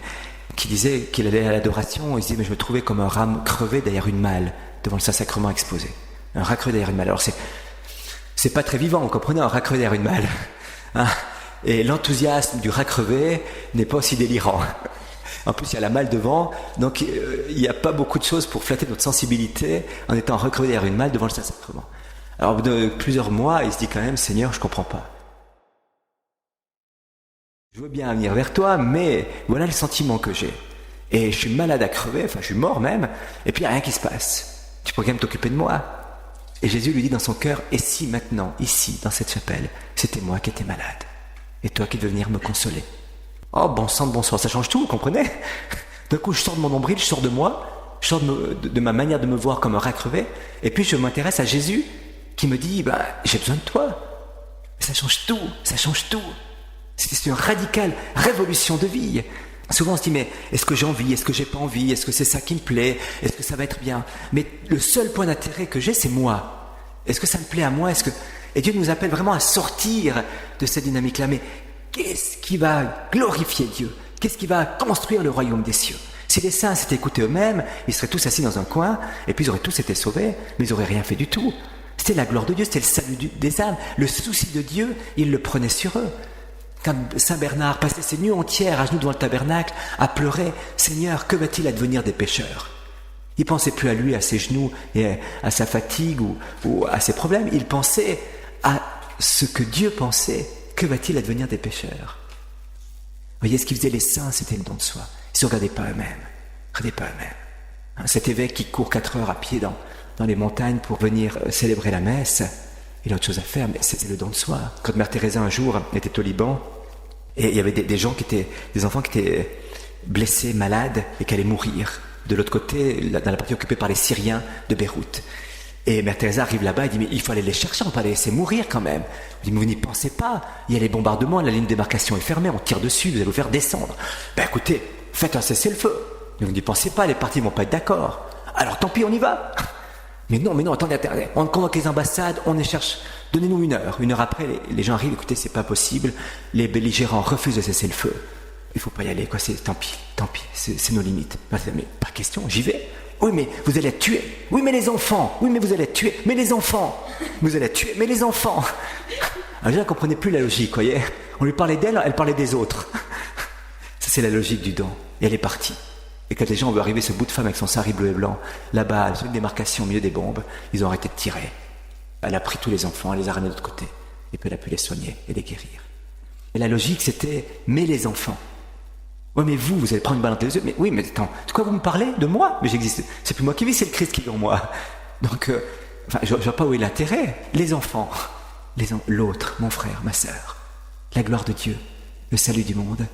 qui disait qu'il allait à l'adoration, il se disait, mais je me trouvais comme un rat crevé derrière une malle, devant le Saint-Sacrement exposé. Un rat crevé derrière une malle. Alors c'est pas très vivant, vous comprenez, un rat crevé derrière une malle. Hein, et l'enthousiasme du rat crevé n'est pas aussi délirant. En plus, il y a la malle devant, donc il n'y a pas beaucoup de choses pour flatter notre sensibilité en étant recrevé derrière une malle devant le Saint-Sacrement. Alors, au bout de plusieurs mois, il se dit quand même, Seigneur, je ne comprends pas. Je veux bien venir vers toi, mais voilà le sentiment que j'ai. Et je suis malade à crever, enfin je suis mort même, et puis il n'y a rien qui se passe. Tu pourrais quand même t'occuper de moi. Et Jésus lui dit dans son cœur, et si maintenant, ici, dans cette chapelle, c'était moi qui étais malade, et toi qui devais venir me consoler. Oh, bon sang de bonsoir, ça change tout, vous comprenez? D'un coup, je sors de mon nombril, je sors de moi, je sors de ma manière de me voir comme un rat crevé, et puis je m'intéresse à Jésus, qui me dit, j'ai besoin de toi. Ça change tout, ça change tout. C'est une radicale révolution de vie. Souvent on se dit, mais est-ce que j'ai envie, est-ce que j'ai pas envie, est-ce que c'est ça qui me plaît, est-ce que ça va être bien? Mais le seul point d'intérêt que j'ai, c'est moi. Est-ce que ça me plaît à moi? Et Dieu nous appelle vraiment à sortir de cette dynamique-là. Mais qu'est-ce qui va glorifier Dieu? Qu'est-ce qui va construire le royaume des cieux? Si les saints s'étaient écoutés eux-mêmes, ils seraient tous assis dans un coin, et puis ils auraient tous été sauvés, mais ils n'auraient rien fait du tout. C'était la gloire de Dieu, c'était le salut des âmes. Le souci de Dieu, il le prenait sur eux. Quand Saint Bernard passait ses nuits entières à genoux devant le tabernacle, à pleurer, « Seigneur, que va-t-il advenir des pécheurs ?» Il ne pensait plus à lui, à ses genoux, et à sa fatigue ou à ses problèmes. Il pensait à ce que Dieu pensait. Que va-t-il advenir des pécheurs? Vous voyez, ce qu'ils faisaient les saints, c'était le don de soi. Ils ne se regardaient pas eux-mêmes. Cet évêque qui court 4 heures à pied dans les montagnes pour venir célébrer la messe, il a autre chose à faire, mais c'est le don de soi. Quand Mère Thérèse un jour était au Liban, et il y avait des enfants qui étaient blessés, malades, et qui allaient mourir. De l'autre côté, dans la partie occupée par les Syriens de Beyrouth. Et Mère Thérèse arrive là-bas et dit, mais il faut aller les chercher, on ne peut pas les laisser mourir quand même. Elle dit, mais vous n'y pensez pas, il y a les bombardements, la ligne de démarcation est fermée, on tire dessus, vous allez vous faire descendre. Écoutez, faites un cessez-le-feu. Mais vous n'y pensez pas, les partis ne vont pas être d'accord. Alors tant pis, on y va. Mais non, attendez, on convoque les ambassades, on les cherche, donnez-nous 1 heure. 1 heure après, les gens arrivent, écoutez, c'est pas possible, les belligérants refusent de cesser le feu. Il faut pas y aller, quoi, tant pis, c'est nos limites. Mais pas question, j'y vais. Oui, mais vous allez être tués. Oui, mais les enfants. Oui, mais vous allez être tués. Mais les enfants. Vous allez être tués. Mais les enfants. Alors, je ne comprenais plus la logique, vous voyez. On lui parlait d'elle, elle parlait des autres. Ça C'est la logique du don. Et elle est partie. Et quand les gens ont vu arriver ce bout de femme avec son sari bleu et blanc, là-bas, à une démarcation au milieu des bombes, ils ont arrêté de tirer. Elle a pris tous les enfants, elle les a ramenés de l'autre côté. Et puis elle a pu les soigner et les guérir. Et la logique, c'était, mais les enfants. Ouais, mais vous allez prendre une balle entre les yeux. Mais oui, mais attends, de quoi vous me parlez? De moi? Mais j'existe. C'est plus moi qui vis, c'est le Christ qui vit en moi. Donc, je vois pas où est l'intérêt. Les enfants, l'autre, mon frère, ma sœur, la gloire de Dieu, le salut du monde.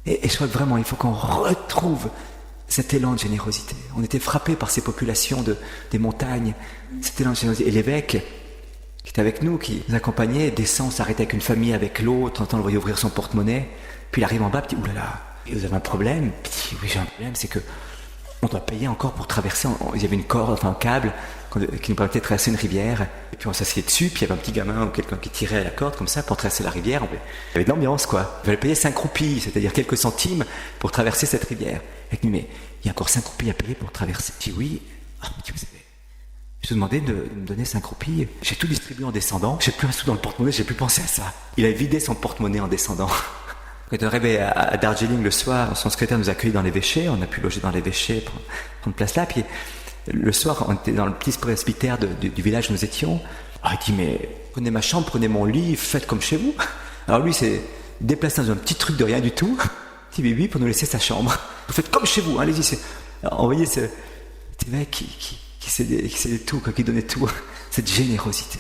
Et je crois que vraiment, il faut qu'on retrouve cet élan de générosité. On était frappés par ces populations des montagnes, cet élan de générosité. Et l'évêque, qui était avec nous, qui nous accompagnait, descend, s'arrête avec une famille, avec l'autre, entend le voyer ouvrir son porte-monnaie, puis il arrive en bas, puis oulala, vous avez un problème? Puis oui, j'ai un problème, c'est que on doit payer encore pour traverser. Il y avait une corde, enfin un câble, qui nous permettait de traverser une rivière, et puis on s'assied dessus, puis il y avait un petit gamin ou quelqu'un qui tirait à la corde comme ça pour traverser la rivière. Il y avait de l'ambiance, quoi. Il fallait payer 5 roupies, c'est-à-dire quelques centimes pour traverser cette rivière. Et puis, mais il y a encore 5 roupies à payer pour traverser. Je dis oui. Ah, vous savez, je te demandais de me donner 5 roupies. J'ai tout distribué en descendant. J'ai plus un sou dans le porte-monnaie, j'ai plus pensé à ça. Il a vidé son porte-monnaie en descendant. Quand on est arrivé à Darjeeling le soir, son secrétaire nous a accueillis dans l'évêché. On a pu loger dans l'évêché, prendre place là. Puis le soir, on était dans le petit presbytère du village où nous étions. Alors il dit, mais prenez ma chambre, prenez mon lit, faites comme chez vous. Alors lui, s'est déplacé dans un petit truc de rien du tout. Il dit, oui, pour nous laisser sa chambre. Vous faites comme chez vous, hein, allez-y. Alors, on voyait cet évêque qui cédait tout, quoi, qui donnait tout. Cette générosité.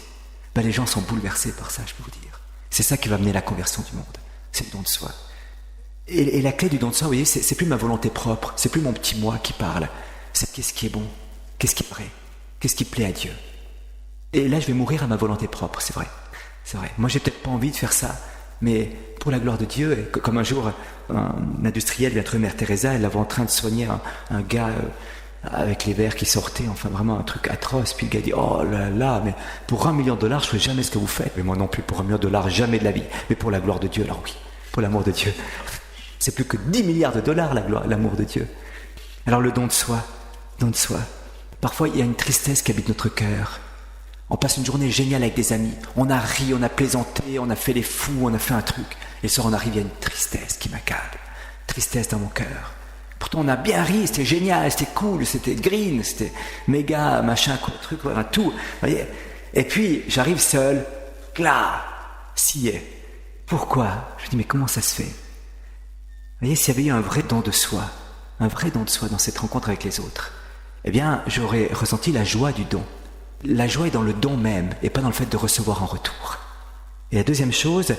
Ben, les gens sont bouleversés par ça, je peux vous dire. C'est ça qui va amener la conversion du monde. C'est le don de soi. Et la clé du don de soi, vous voyez, c'est plus ma volonté propre, c'est plus mon petit moi qui parle. C'est qu'est-ce qui est bon, qu'est-ce qui est vrai, qu'est-ce qui plaît à Dieu. Et là, je vais mourir à ma volonté propre, c'est vrai. C'est vrai. Moi, j'ai peut-être pas envie de faire ça, mais pour la gloire de Dieu, et comme un jour, un industriel vient trouver Mère Teresa, elle l'avait en train de soigner un gars avec les vers qui sortaient, enfin vraiment un truc atroce. Puis le gars dit, oh là là, mais pour $1 million, je ne ferai jamais ce que vous faites. Mais moi non plus, pour $1 million, jamais de la vie. Mais pour la gloire de Dieu, alors oui, pour l'amour de Dieu. C'est plus que 10 milliards de dollars, l'amour de Dieu. Alors le don de soi. Parfois, il y a une tristesse qui habite notre cœur. On passe une journée géniale avec des amis. On a ri, on a plaisanté, on a fait les fous, on a fait un truc. Et le soir, on arrive, il y a une tristesse qui m'accable. Tristesse dans mon cœur. Pourtant, on a bien ri, c'était génial, c'était cool, c'était green, c'était méga, machin, quoi, truc, voilà, tout. Vous voyez. Et puis, j'arrive seul, là, s'y est. Pourquoi? Je me dis, mais comment ça se fait? Vous voyez, s'il y avait eu un vrai don de soi dans cette rencontre avec les autres, eh bien, j'aurais ressenti la joie du don. La joie est dans le don même, et pas dans le fait de recevoir en retour. Et la deuxième chose,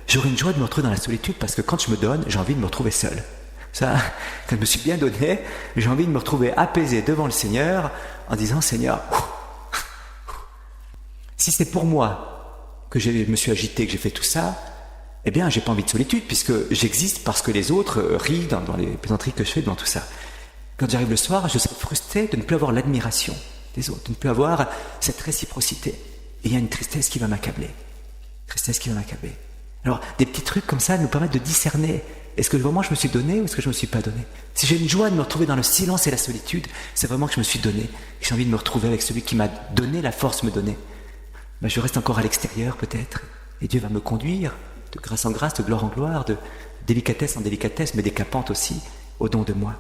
j'aurais une joie de me retrouver dans la solitude, parce que quand je me donne, j'ai envie de me retrouver seul. Ça, quand je me suis bien donné, j'ai envie de me retrouver apaisé devant le Seigneur, en disant, Seigneur, si c'est pour moi que je me suis agité, que j'ai fait tout ça, eh bien, j'ai pas envie de solitude, puisque j'existe parce que les autres rient dans les plaisanteries que je fais, dans tout ça. Quand j'arrive le soir, je serai frustré de ne plus avoir l'admiration des autres, de ne plus avoir cette réciprocité. Et il y a une tristesse qui va m'accabler. Alors, des petits trucs comme ça nous permettent de discerner, est-ce que vraiment je me suis donné ou est-ce que je ne me suis pas donné? Si j'ai une joie de me retrouver dans le silence et la solitude, c'est vraiment que je me suis donné, que j'ai envie de me retrouver avec celui qui m'a donné la force de me donner. Ben, je reste encore à l'extérieur peut-être, et Dieu va me conduire de grâce en grâce, de gloire en gloire, de délicatesse en délicatesse, mais décapante aussi, au don de moi.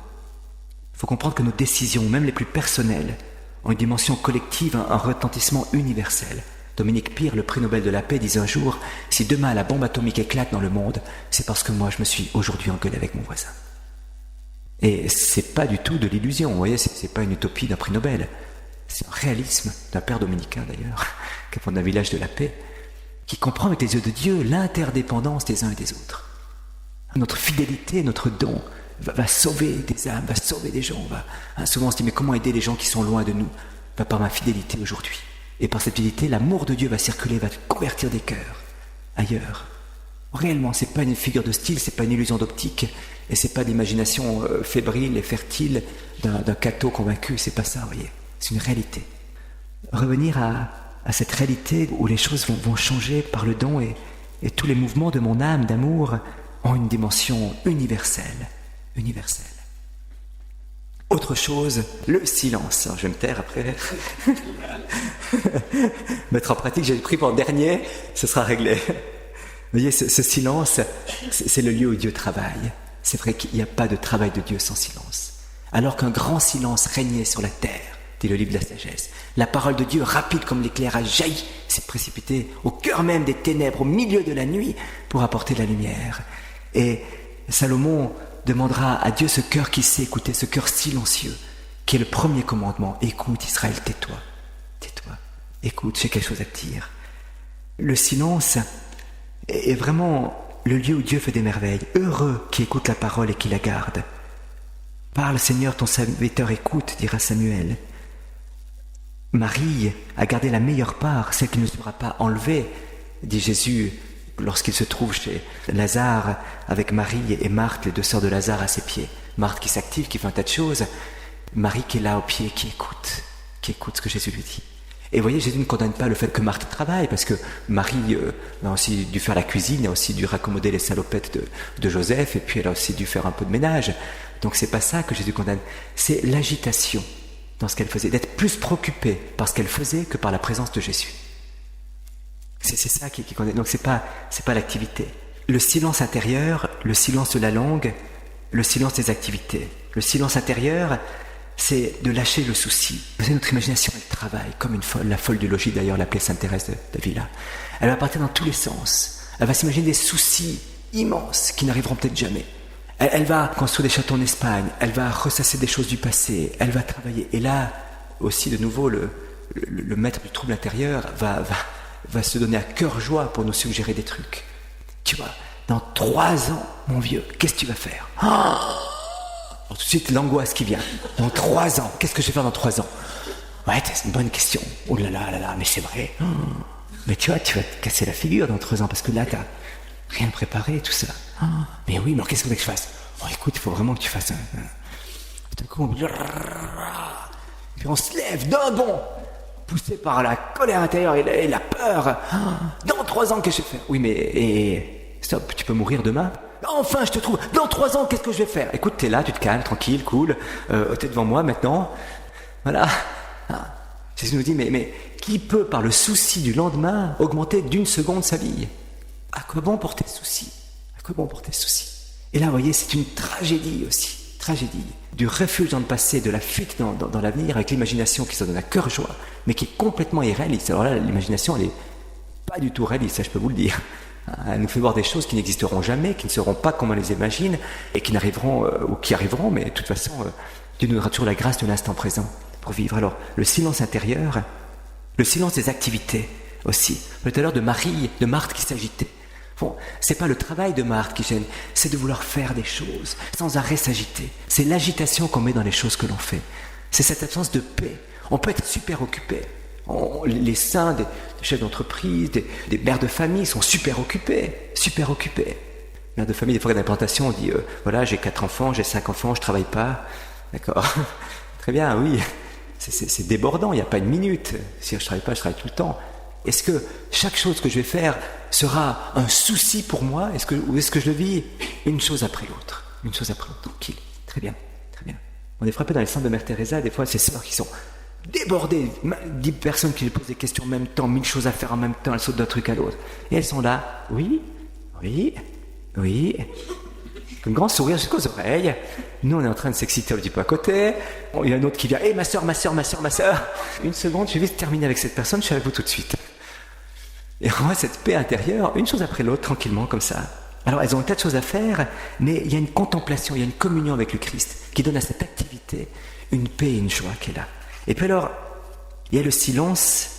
Il faut comprendre que nos décisions, même les plus personnelles, ont une dimension collective, un retentissement universel. Dominique Pire, le prix Nobel de la paix, disait un jour, si demain la bombe atomique éclate dans le monde, c'est parce que moi je me suis aujourd'hui engueulé avec mon voisin. Et c'est pas du tout de l'illusion, vous voyez, c'est pas une utopie d'un prix Nobel. C'est un réalisme d'un père dominicain d'ailleurs, qui est d'un village de la paix, qui comprend avec les yeux de Dieu l'interdépendance des uns et des autres. Notre fidélité, notre don va sauver des âmes, va sauver des gens. Souvent on se dit, mais comment aider les gens qui sont loin de nous? Par ma fidélité aujourd'hui. Et par cette fidélité, l'amour de Dieu va circuler, va convertir des cœurs ailleurs. Réellement, c'est pas une figure de style, c'est pas une illusion d'optique, et c'est pas d'imagination fébrile et fertile d'un catho convaincu, c'est pas ça, vous voyez. C'est une réalité. Revenir à cette réalité où les choses vont changer par le don et tous les mouvements de mon âme d'amour ont une dimension universelle. Autre chose, le silence. Alors, je vais me taire après. Mettre en pratique, j'ai pris pour dernier, ce sera réglé. Vous voyez, ce silence, c'est le lieu où Dieu travaille. c'est vrai qu'il n'y a pas de travail de Dieu sans silence. Alors qu'un grand silence régnait sur la terre, dit le livre de la sagesse, la parole de Dieu, rapide comme l'éclair, a jailli, s'est précipitée au cœur même des ténèbres, au milieu de la nuit, pour apporter la lumière. Et Salomon demandera à Dieu ce cœur qui sait écouter, ce cœur silencieux, qui est le premier commandement. Écoute Israël, tais-toi, tais-toi, écoute, j'ai quelque chose à te dire. Le silence est vraiment le lieu où Dieu fait des merveilles. Heureux qui écoute la parole et qui la garde. Parle Seigneur, ton serviteur écoute, dira Samuel. Marie a gardé la meilleure part, celle qui ne sera pas enlevée, dit Jésus lorsqu'il se trouve chez Lazare avec Marie et Marthe, les deux sœurs de Lazare à ses pieds. Marthe qui s'active, qui fait un tas de choses. Marie qui est là au pied, qui écoute ce que Jésus lui dit. Et vous voyez, Jésus ne condamne pas le fait que Marthe travaille, parce que Marie a aussi dû faire la cuisine, a aussi dû raccommoder les salopettes de Joseph, et puis elle a aussi dû faire un peu de ménage. Donc c'est pas ça que Jésus condamne, c'est l'agitation dans ce qu'elle faisait, d'être plus préoccupée par ce qu'elle faisait que par la présence de Jésus. C'est ça qui condamne. Donc c'est pas l'activité. Le silence intérieur, le silence de la langue, le silence des activités. Le silence intérieur, c'est de lâcher le souci. Vous savez, notre imagination, elle travaille comme une folle. La folle du logis, d'ailleurs, l'appelait Sainte Thérèse d'Avila. Elle va partir dans tous les sens. Elle va s'imaginer des soucis immenses qui n'arriveront peut-être jamais. Elle va construire des châteaux en Espagne. Elle va ressasser des choses du passé. Elle va travailler. Et là, aussi, de nouveau, le maître du trouble intérieur va se donner à cœur joie pour nous suggérer des trucs. Tu vois, dans 3 ans, mon vieux, qu'est-ce que tu vas faire? Alors, tout de suite, l'angoisse qui vient. Dans 3 ans, qu'est-ce que je vais faire dans 3 ans? Ouais, c'est une bonne question. Oh là là, mais c'est vrai. Mais tu vois, tu vas te casser la figure dans 3 ans, parce que là, t'as rien préparé, tout ça. Mais oui, mais alors, qu'est-ce que tu veux que je fasse? Bon, écoute, il faut vraiment que tu fasses Tout à coup, puis on se lève d'un bond, poussé par la colère intérieure et la peur. Dans 3 ans, qu'est-ce que je vais faire? Oui, mais stop, tu peux mourir demain? Enfin, je te trouve. Dans 3 ans, qu'est-ce que je vais faire? Écoute, t'es là, tu te calmes, tranquille, cool. T'es devant moi maintenant. Voilà. Jésus nous dit, mais qui peut, par le souci du lendemain, augmenter d'1 seconde sa vie? À quoi bon porter souci? À quoi bon porter souci? Et là, vous voyez, c'est une tragédie aussi. Tragédie. Du refuge dans le passé, de la fuite dans l'avenir, avec l'imagination qui se donne à cœur joie, mais qui est complètement irréaliste. Alors là, l'imagination, elle est pas du tout réaliste, ça je peux vous le dire. Elle nous fait voir des choses qui n'existeront jamais, qui ne seront pas comme on les imagine, et qui n'arriveront, ou qui arriveront, mais de toute façon, Dieu nous donnera toujours la grâce de l'instant présent pour vivre. Alors, le silence intérieur, le silence des activités aussi. Tout à l'heure de Marie, de Marthe qui s'agitait. Bon, c'est pas le travail de Marthe qui gêne, c'est de vouloir faire des choses, sans arrêt s'agiter. C'est l'agitation qu'on met dans les choses que l'on fait. C'est cette absence de paix. On peut être super occupé. Les saints des chefs d'entreprise, des mères de famille sont super occupés. Mère de famille, des fois, dans la plantation, on dit voilà, j'ai 4 enfants, j'ai 5 enfants, je travaille pas. D'accord. Très bien, oui. C'est débordant, il n'y a pas une minute. Si je travaille pas, je travaille tout le temps. Est-ce que chaque chose que je vais faire sera un souci pour moi? Ou est-ce que je le vis une chose après l'autre? Une chose après l'autre, tranquille. Très bien, très bien. On est frappé dans les centres de Mère Teresa, des fois, ces sœurs qui sont débordées, 10 personnes qui lui posent des questions en même temps, 1000 choses à faire en même temps, elles sautent d'un truc à l'autre. Et elles sont là, oui, un grand sourire jusqu'aux oreilles. Nous, on est en train de s'exciter un petit peu à côté. Il y a un autre qui vient, ma soeur. Une seconde, je vais vite terminer avec cette personne, je suis avec vous tout de suite. Et on voit cette paix intérieure, une chose après l'autre, tranquillement, comme ça. Alors, elles ont un tas de choses à faire, mais il y a une contemplation, il y a une communion avec le Christ qui donne à cette activité une paix et une joie qui est là. Et puis alors, il y a le silence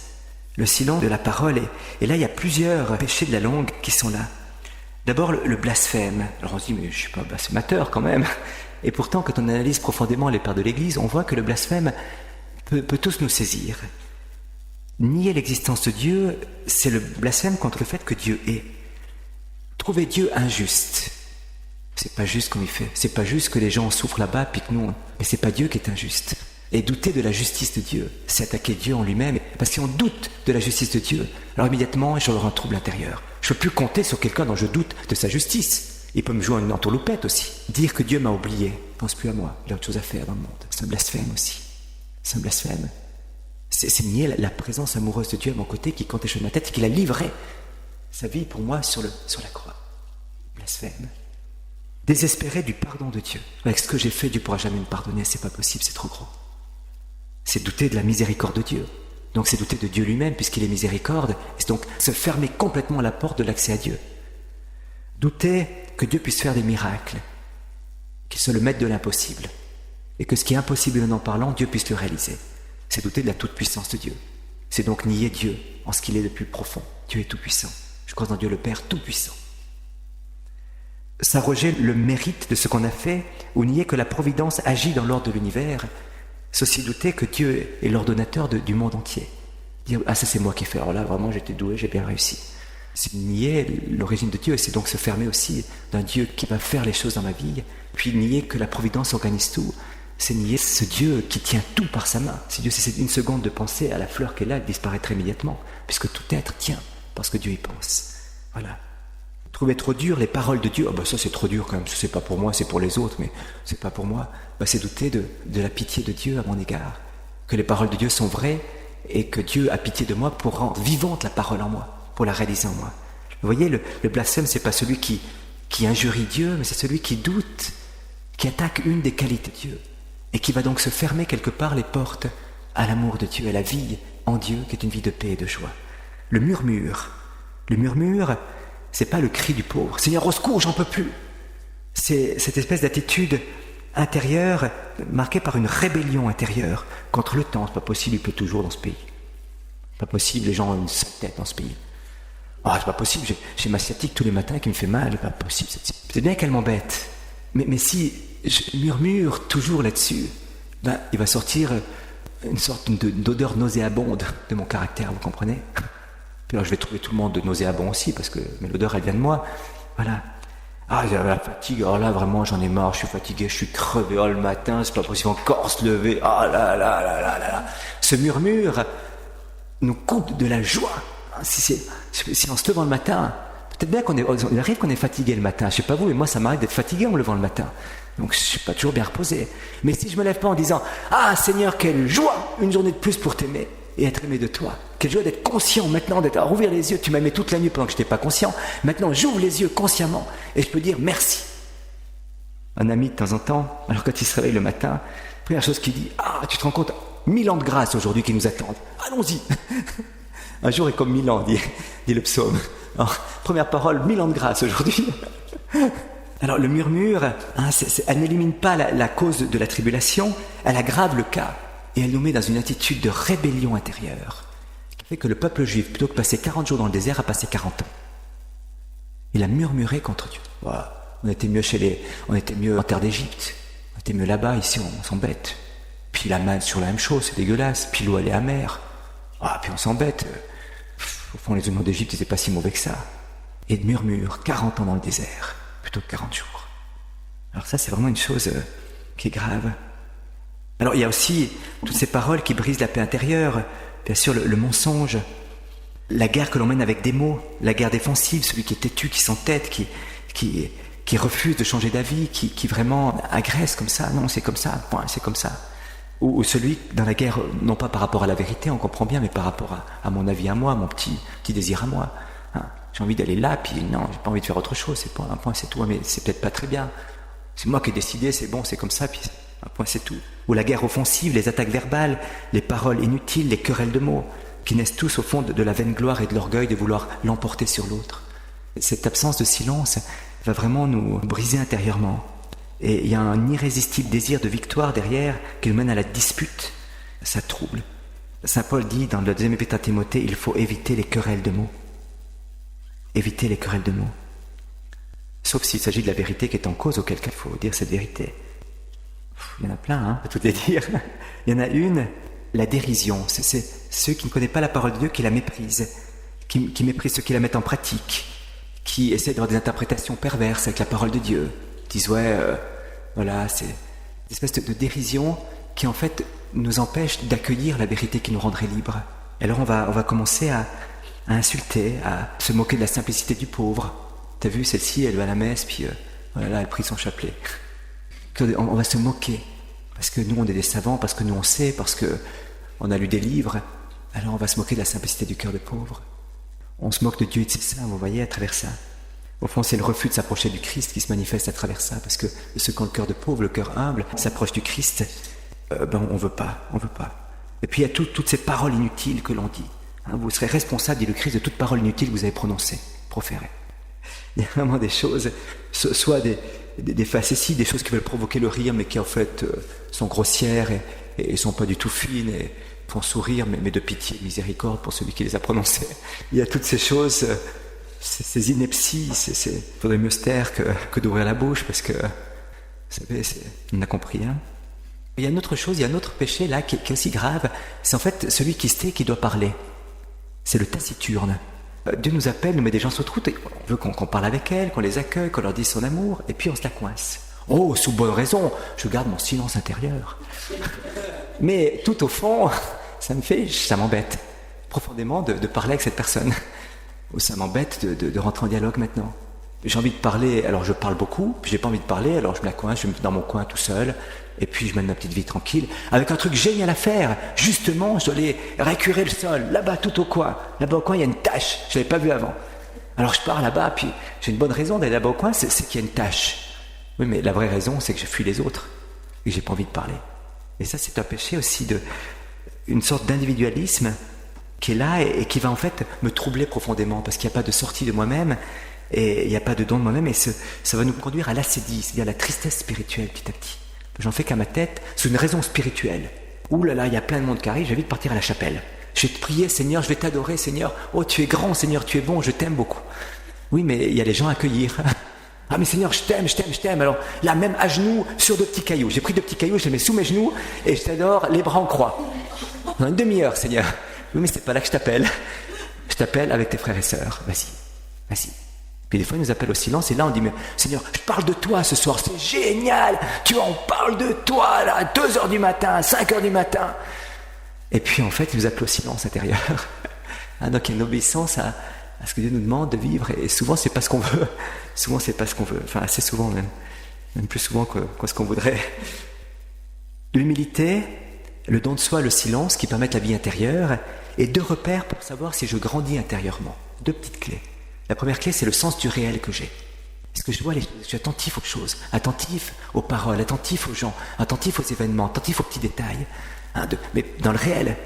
de la parole. Et là, il y a plusieurs péchés de la langue qui sont là. D'abord, le blasphème. Alors on se dit, mais je ne suis pas blasphémateur quand même. Et pourtant, quand on analyse profondément les pères de l'Église, on voit que le blasphème peut tous nous saisir. Nier l'existence de Dieu, c'est le blasphème contre le fait que Dieu est. Trouver Dieu injuste. C'est pas juste comme il fait. C'est pas juste que les gens souffrent là-bas, puis que nous... Mais c'est pas Dieu qui est injuste. Et douter de la justice de Dieu, c'est attaquer Dieu en lui-même. Parce qu'on doute de la justice de Dieu, alors immédiatement, j'aurai un trouble intérieur. Je ne peux plus compter sur quelqu'un dont je doute de sa justice. Il peut me jouer une entourloupette aussi. Dire que Dieu m'a oublié, pense plus à moi, il a autre chose à faire dans le monde. C'est un blasphème aussi. C'est un blasphème. C'est nier la présence amoureuse de Dieu à mon côté qui comptait sur ma tête et qui a livré sa vie pour moi sur la croix. Blasphème. Désespérer du pardon de Dieu. Avec ce que j'ai fait, Dieu ne pourra jamais me pardonner, c'est pas possible, c'est trop gros. C'est douter de la miséricorde de Dieu. Donc c'est douter de Dieu lui-même, puisqu'il est miséricorde, et c'est donc se fermer complètement la porte de l'accès à Dieu. Douter que Dieu puisse faire des miracles, qu'il soit le maître de l'impossible, et que ce qui est impossible en parlant, Dieu puisse le réaliser. C'est douter de la toute-puissance de Dieu. C'est donc nier Dieu en ce qu'il est le plus profond. Dieu est tout-puissant. Je crois en Dieu le Père tout-puissant. S'arroger le mérite de ce qu'on a fait, ou nier que la providence agit dans l'ordre de l'univers, c'est aussi douter que Dieu est l'ordonnateur du monde entier. Dire « Ah, ça c'est moi qui ai fait, alors là vraiment j'étais doué, j'ai bien réussi ». C'est nier l'origine de Dieu, et c'est donc se fermer aussi d'un Dieu qui va faire les choses dans ma vie, puis nier que la providence organise tout. C'est nier ce Dieu qui tient tout par sa main. Si Dieu cessait une seconde de penser à la fleur qu'elle a, elle disparaîtrait immédiatement, puisque tout être tient, parce que Dieu y pense. Voilà. Trouver trop dur les paroles de Dieu, ça c'est trop dur quand même, c'est pas pour moi, c'est pour les autres, mais c'est pas pour moi. C'est douter de la pitié de Dieu à mon égard, que les paroles de Dieu sont vraies et que Dieu a pitié de moi pour rendre vivante la parole en moi, pour la réaliser en moi. Vous voyez, le blasphème, c'est pas celui qui injurie Dieu, mais c'est celui qui doute, qui attaque une des qualités de Dieu et qui va donc se fermer quelque part les portes à l'amour de Dieu, à la vie en Dieu, qui est une vie de paix et de joie. Le murmure, c'est pas le cri du pauvre. Seigneur, au secours, j'en peux plus. C'est cette espèce d'attitude intérieure marquée par une rébellion intérieure contre le temps. C'est pas possible, il pleut toujours dans ce pays. Pas possible, les gens ont une sale tête dans ce pays. C'est pas possible, j'ai ma sciatique tous les matins qui me fait mal. C'est pas possible. C'est bien qu'elle m'embête. Mais si je murmure toujours là-dessus, il va sortir une sorte d'odeur nauséabonde de mon caractère, vous comprenez ? Puis alors je vais trouver tout le monde de nauséabond aussi, mais l'odeur elle vient de moi. Voilà. La fatigue, là vraiment j'en ai marre, je suis fatigué, je suis crevé, le matin, c'est pas possible encore se lever, là. Ce murmure nous coupe de la joie. Si en se levant le matin, peut-être bien il arrive qu'on est fatigué le matin, je sais pas vous, mais moi ça m'arrive d'être fatigué en me levant le matin. Donc je suis pas toujours bien reposé. Mais si je me lève pas en disant « Ah Seigneur, quelle joie, une journée de plus pour t'aimer !» et être aimé de toi. Quelle joie d'être conscient maintenant, à rouvrir les yeux. Tu m'as aimé toute la nuit pendant que je n'étais pas conscient. Maintenant, j'ouvre les yeux consciemment et je peux dire merci. Un ami, de temps en temps, alors quand il se réveille le matin, première chose qu'il dit, tu te rends compte, 1000 ans de grâce aujourd'hui qui nous attendent. Allons-y. Un jour est comme 1000 ans, dit le psaume. Alors, première parole, 1000 ans de grâce aujourd'hui. Alors le murmure, elle n'élimine pas la cause de la tribulation, elle aggrave le cas. Et elle nous met dans une attitude de rébellion intérieure, qui fait que le peuple juif, plutôt que passer 40 jours dans le désert, a passé 40 ans. Il a murmuré contre Dieu. On était mieux en terre d'Égypte, on était mieux là-bas, ici on s'embête. Puis la manne sur la même chose, c'est dégueulasse, puis l'eau elle est amère. Puis on s'embête. Au fond, les animaux d'Égypte n'étaient pas si mauvais que ça. Et de murmure, 40 ans dans le désert, plutôt que 40 jours. Alors ça, c'est vraiment une chose qui est grave. Alors il y a aussi toutes ces paroles qui brisent la paix intérieure, bien sûr le mensonge, la guerre que l'on mène avec des mots, la guerre défensive, celui qui est têtu, qui s'entête, qui refuse de changer d'avis, qui vraiment agresse comme ça, non c'est comme ça, point, c'est comme ça. Ou celui dans la guerre, non pas par rapport à la vérité, on comprend bien, mais par rapport à mon avis à moi, à mon petit désir à moi. J'ai envie d'aller là, puis non, j'ai pas envie de faire autre chose, c'est pas un point, c'est tout, mais c'est peut-être pas très bien. C'est moi qui ai décidé, c'est bon, c'est comme ça, puis un point, c'est tout. Ou la guerre offensive, les attaques verbales, les paroles inutiles, les querelles de mots, qui naissent tous au fond de la vaine gloire et de l'orgueil de vouloir l'emporter sur l'autre. Cette absence de silence va vraiment nous briser intérieurement. Et il y a un irrésistible désir de victoire derrière qui nous mène à la dispute. Ça trouble. Saint Paul dit dans le 2e épître à Timothée, il faut éviter les querelles de mots. Éviter les querelles de mots. Sauf s'il s'agit de la vérité qui est en cause, auquel cas il faut dire cette vérité. Il y en a plein, à tout les dire. Il y en a une, la dérision. C'est ceux qui ne connaissent pas la parole de Dieu qui la méprisent, qui méprisent ceux qui la mettent en pratique, qui essaient d'avoir des interprétations perverses avec la parole de Dieu. Ils disent, c'est une espèce de dérision qui en fait nous empêche d'accueillir la vérité qui nous rendrait libres. Et alors on va commencer à insulter, à se moquer de la simplicité du pauvre. T'as vu, celle-ci, elle va à la messe, puis elle prie son chapelet. On va se moquer, parce que nous on est des savants, parce que nous on sait, parce que on a lu des livres, alors on va se moquer de la simplicité du cœur de pauvre. On se moque de Dieu et de ses saints, vous voyez, à travers ça. Au fond, c'est le refus de s'approcher du Christ qui se manifeste à travers ça, parce que ceux qui ont le cœur de pauvre, le cœur humble, s'approchent du Christ, on veut pas. Et puis il y a toutes ces paroles inutiles que l'on dit. Vous serez responsable, dit le Christ, de toute parole inutile que vous avez prononcée, proférée. Il y a vraiment des choses, soit des facéties, des choses qui veulent provoquer le rire, mais qui en fait sont grossières et sont pas du tout fines, et font sourire, mais de pitié, de miséricorde pour celui qui les a prononcées. Il y a toutes ces choses, ces inepties, il faudrait mieux se taire que d'ouvrir la bouche, parce que, vous savez, on n'a compris rien. Il y a une autre chose, il y a un autre péché là qui est aussi grave, c'est en fait celui qui se tait qui doit parler. C'est le taciturne. Dieu nous appelle, nous met des gens sur route, et on veut qu'on parle avec elles, qu'on les accueille, qu'on leur dise son amour, et puis on se la coince. Oh, sous bonne raison, je garde mon silence intérieur. Mais tout au fond, ça m'embête profondément de parler avec cette personne. Ou ça m'embête de rentrer en dialogue maintenant. J'ai envie de parler, alors je parle beaucoup, puis j'ai pas envie de parler, alors je me la coince, je me mets dans mon coin tout seul, et puis je mène ma petite vie tranquille, avec un truc génial à faire. Justement, je dois aller récurer le sol, là-bas tout au coin. Là-bas au coin, il y a une tache, je l'avais pas vue avant. Alors je pars là-bas, puis j'ai une bonne raison d'aller là-bas au coin, c'est qu'il y a une tache. Oui, mais la vraie raison, c'est que je fuis les autres, et que j'ai pas envie de parler. Et ça, c'est un péché aussi une sorte d'individualisme qui est là et qui va en fait me troubler profondément, parce qu'il n'y a pas de sortie de moi-même, et il n'y a pas de don de moi-même, et ça va nous conduire à l'ascédie, c'est-à-dire à la tristesse spirituelle petit à petit. J'en fais qu'à ma tête, c'est une raison spirituelle. Ouh là là, il y a plein de monde qui arrive, j'ai envie de partir à la chapelle. Je vais te prier, Seigneur, je vais t'adorer, Seigneur. Oh, tu es grand, Seigneur, tu es bon, je t'aime beaucoup. Oui, mais il y a les gens à accueillir. Ah, mais Seigneur, je t'aime. Alors là, même à genoux, sur 2 petits cailloux. J'ai pris 2 petits cailloux, je les mets sous mes genoux, et je t'adore, les bras en croix. Dans une demi-heure, Seigneur. Oui, mais c'est pas là que je t'appelle. Je t'appelle avec tes frères et sœurs. Vas-y. Puis des fois, ils nous appellent au silence, et là, on dit, mais Seigneur, je parle de toi ce soir, c'est génial, tu vois, on parle de toi, là, à 2h du matin, 5h du matin. Et puis, en fait, ils nous appellent au silence intérieur. Donc, il y a une obéissance à ce que Dieu nous demande de vivre, et souvent, c'est pas ce qu'on veut. Souvent, c'est pas ce qu'on veut. Enfin, assez souvent, même plus souvent que ce qu'on voudrait. L'humilité, le don de soi, le silence, qui permettent la vie intérieure, et 2 repères pour savoir si je grandis intérieurement. 2 petites clés. La première clé, c'est le sens du réel que j'ai. Est-ce que je vois je suis attentif aux choses, attentif aux paroles, attentif aux gens, attentif aux événements, attentif aux petits détails. Mais dans le réel,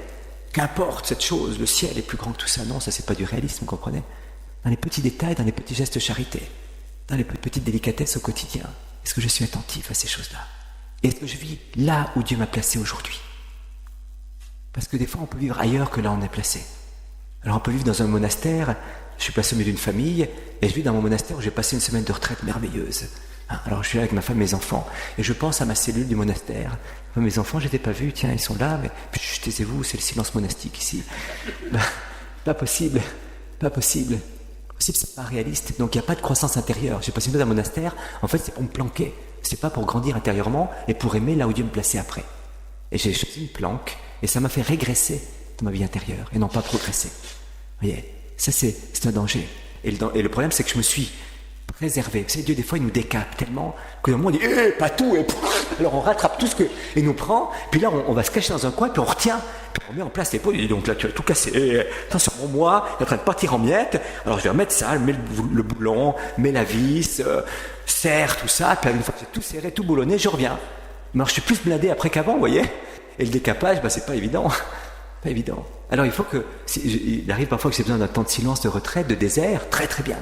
qu'importe cette chose, le ciel est plus grand que tout ça. Non, ça c'est pas du réalisme, vous comprenez ? Dans les petits détails, dans les petits gestes de charité, dans les petites délicatesses au quotidien, est-ce que je suis attentif à ces choses-là ? Est-ce que je vis là où Dieu m'a placé aujourd'hui ? Parce que des fois, on peut vivre ailleurs que là où on est placé. Alors on peut vivre dans un monastère. Je suis placé au milieu d'une famille, et je vis dans mon monastère où j'ai passé une semaine de retraite merveilleuse. Alors je suis là avec ma femme et mes enfants, et je pense à ma cellule du monastère. Mes enfants, je ne les ai pas vus, tiens, ils sont là, mais taisez-vous, c'est le silence monastique ici. Pas possible, c'est pas réaliste, donc il n'y a pas de croissance intérieure. J'ai passé une semaine dans un monastère, en fait c'est pour me planquer, c'est pas pour grandir intérieurement, et pour aimer là où Dieu me plaçait après. Et j'ai choisi une planque, et ça m'a fait régresser dans ma vie intérieure, et non pas progresser. Vous voyez ? Ça, c'est un danger. Et le problème, c'est que je me suis préservé. Vous savez, Dieu, des fois, il nous décape tellement que d'un moment, on dit « pas tout !» Alors, on rattrape tout ce que... Il nous prend, puis là, on va se cacher dans un coin, puis on retient, puis on met en place l'épaule. Il dit « donc là, tu as tout cassé. Attention, moi, il est en train de partir en miettes. Alors, je vais remettre ça, je mets le boulon, mets la vis, serre, tout ça. Puis une fois que j'ai tout serré, tout boulonné, je reviens. Mais alors, je suis plus blindé après qu'avant, vous voyez. Et le décapage, c'est pas évident. Pas évident. Alors il faut que, il arrive parfois que j'ai besoin d'un temps de silence, de retraite, de désert, très bien.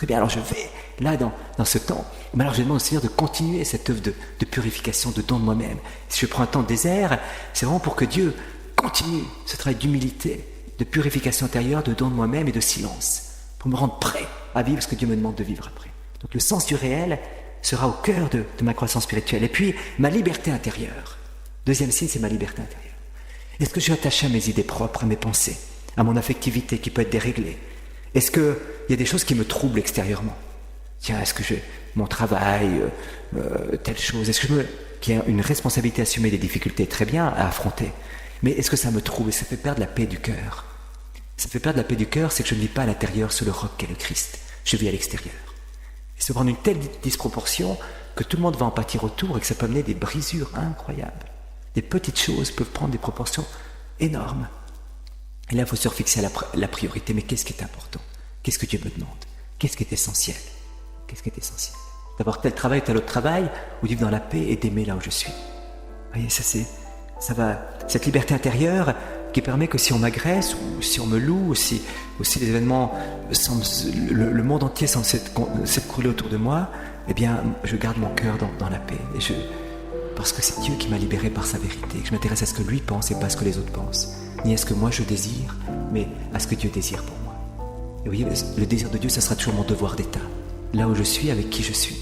Alors je vais là dans ce temps. Mais alors je demande au Seigneur de continuer cette œuvre de purification, de don de moi-même. Si je prends un temps de désert, c'est vraiment pour que Dieu continue ce travail d'humilité, de purification intérieure, de don de moi-même et de silence, pour me rendre prêt à vivre ce que Dieu me demande de vivre après. Donc le sens du réel sera au cœur de ma croissance spirituelle. Et puis ma liberté intérieure. Deuxième signe, c'est ma liberté intérieure. Est-ce que je suis attaché à mes idées propres, à mes pensées, à mon affectivité qui peut être déréglée ? Est-ce qu'il y a des choses qui me troublent extérieurement ? Tiens, est-ce que mon travail, telle chose, est-ce que qu'il y a une responsabilité à assumer, des difficultés très bien à affronter, mais est-ce que ça me trouble et ça fait perdre la paix du cœur ? Ça fait perdre la paix du cœur, c'est que je ne vis pas à l'intérieur sous le roc qu'est le Christ, je vis à l'extérieur. Et ça prend une telle disproportion que tout le monde va en pâtir autour et que ça peut amener des brisures incroyables. Des petites choses peuvent prendre des proportions énormes. Et là, il faut se refixer à la priorité. Mais qu'est-ce qui est important ? Qu'est-ce que Dieu me demande ? Qu'est-ce qui est essentiel ? Qu'est-ce qui est essentiel? D'avoir tel travail, tel autre travail, ou de vivre dans la paix et d'aimer là où je suis. Vous voyez, ça va, cette liberté intérieure qui permet que si on m'agresse, ou si on me loue, ou si les événements semblent, le monde entier semble s'écrouler autour de moi, eh bien, je garde mon cœur dans la paix. Parce que c'est Dieu qui m'a libéré par sa vérité, que je m'intéresse à ce que lui pense et pas à ce que les autres pensent. Ni à ce que moi je désire, mais à ce que Dieu désire pour moi. Et vous voyez, le désir de Dieu, ça sera toujours mon devoir d'état. Là où je suis, avec qui je suis.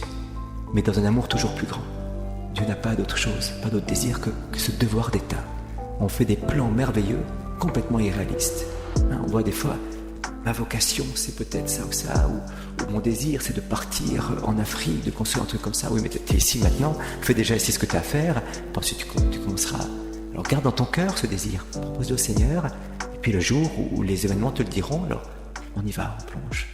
Mais dans un amour toujours plus grand. Dieu n'a pas d'autre chose, pas d'autre désir que ce devoir d'état. On fait des plans merveilleux, complètement irréalistes. On voit des fois, ma vocation c'est peut-être ça ou ça, ou mon désir c'est de partir en Afrique, de construire un truc comme ça. Oui, mais tu es ici maintenant, fais déjà ici ce que tu as à faire, puis ensuite tu commenceras. Alors garde dans ton cœur ce désir, propose-le au Seigneur, et puis le jour où les événements te le diront, alors on y va, on plonge.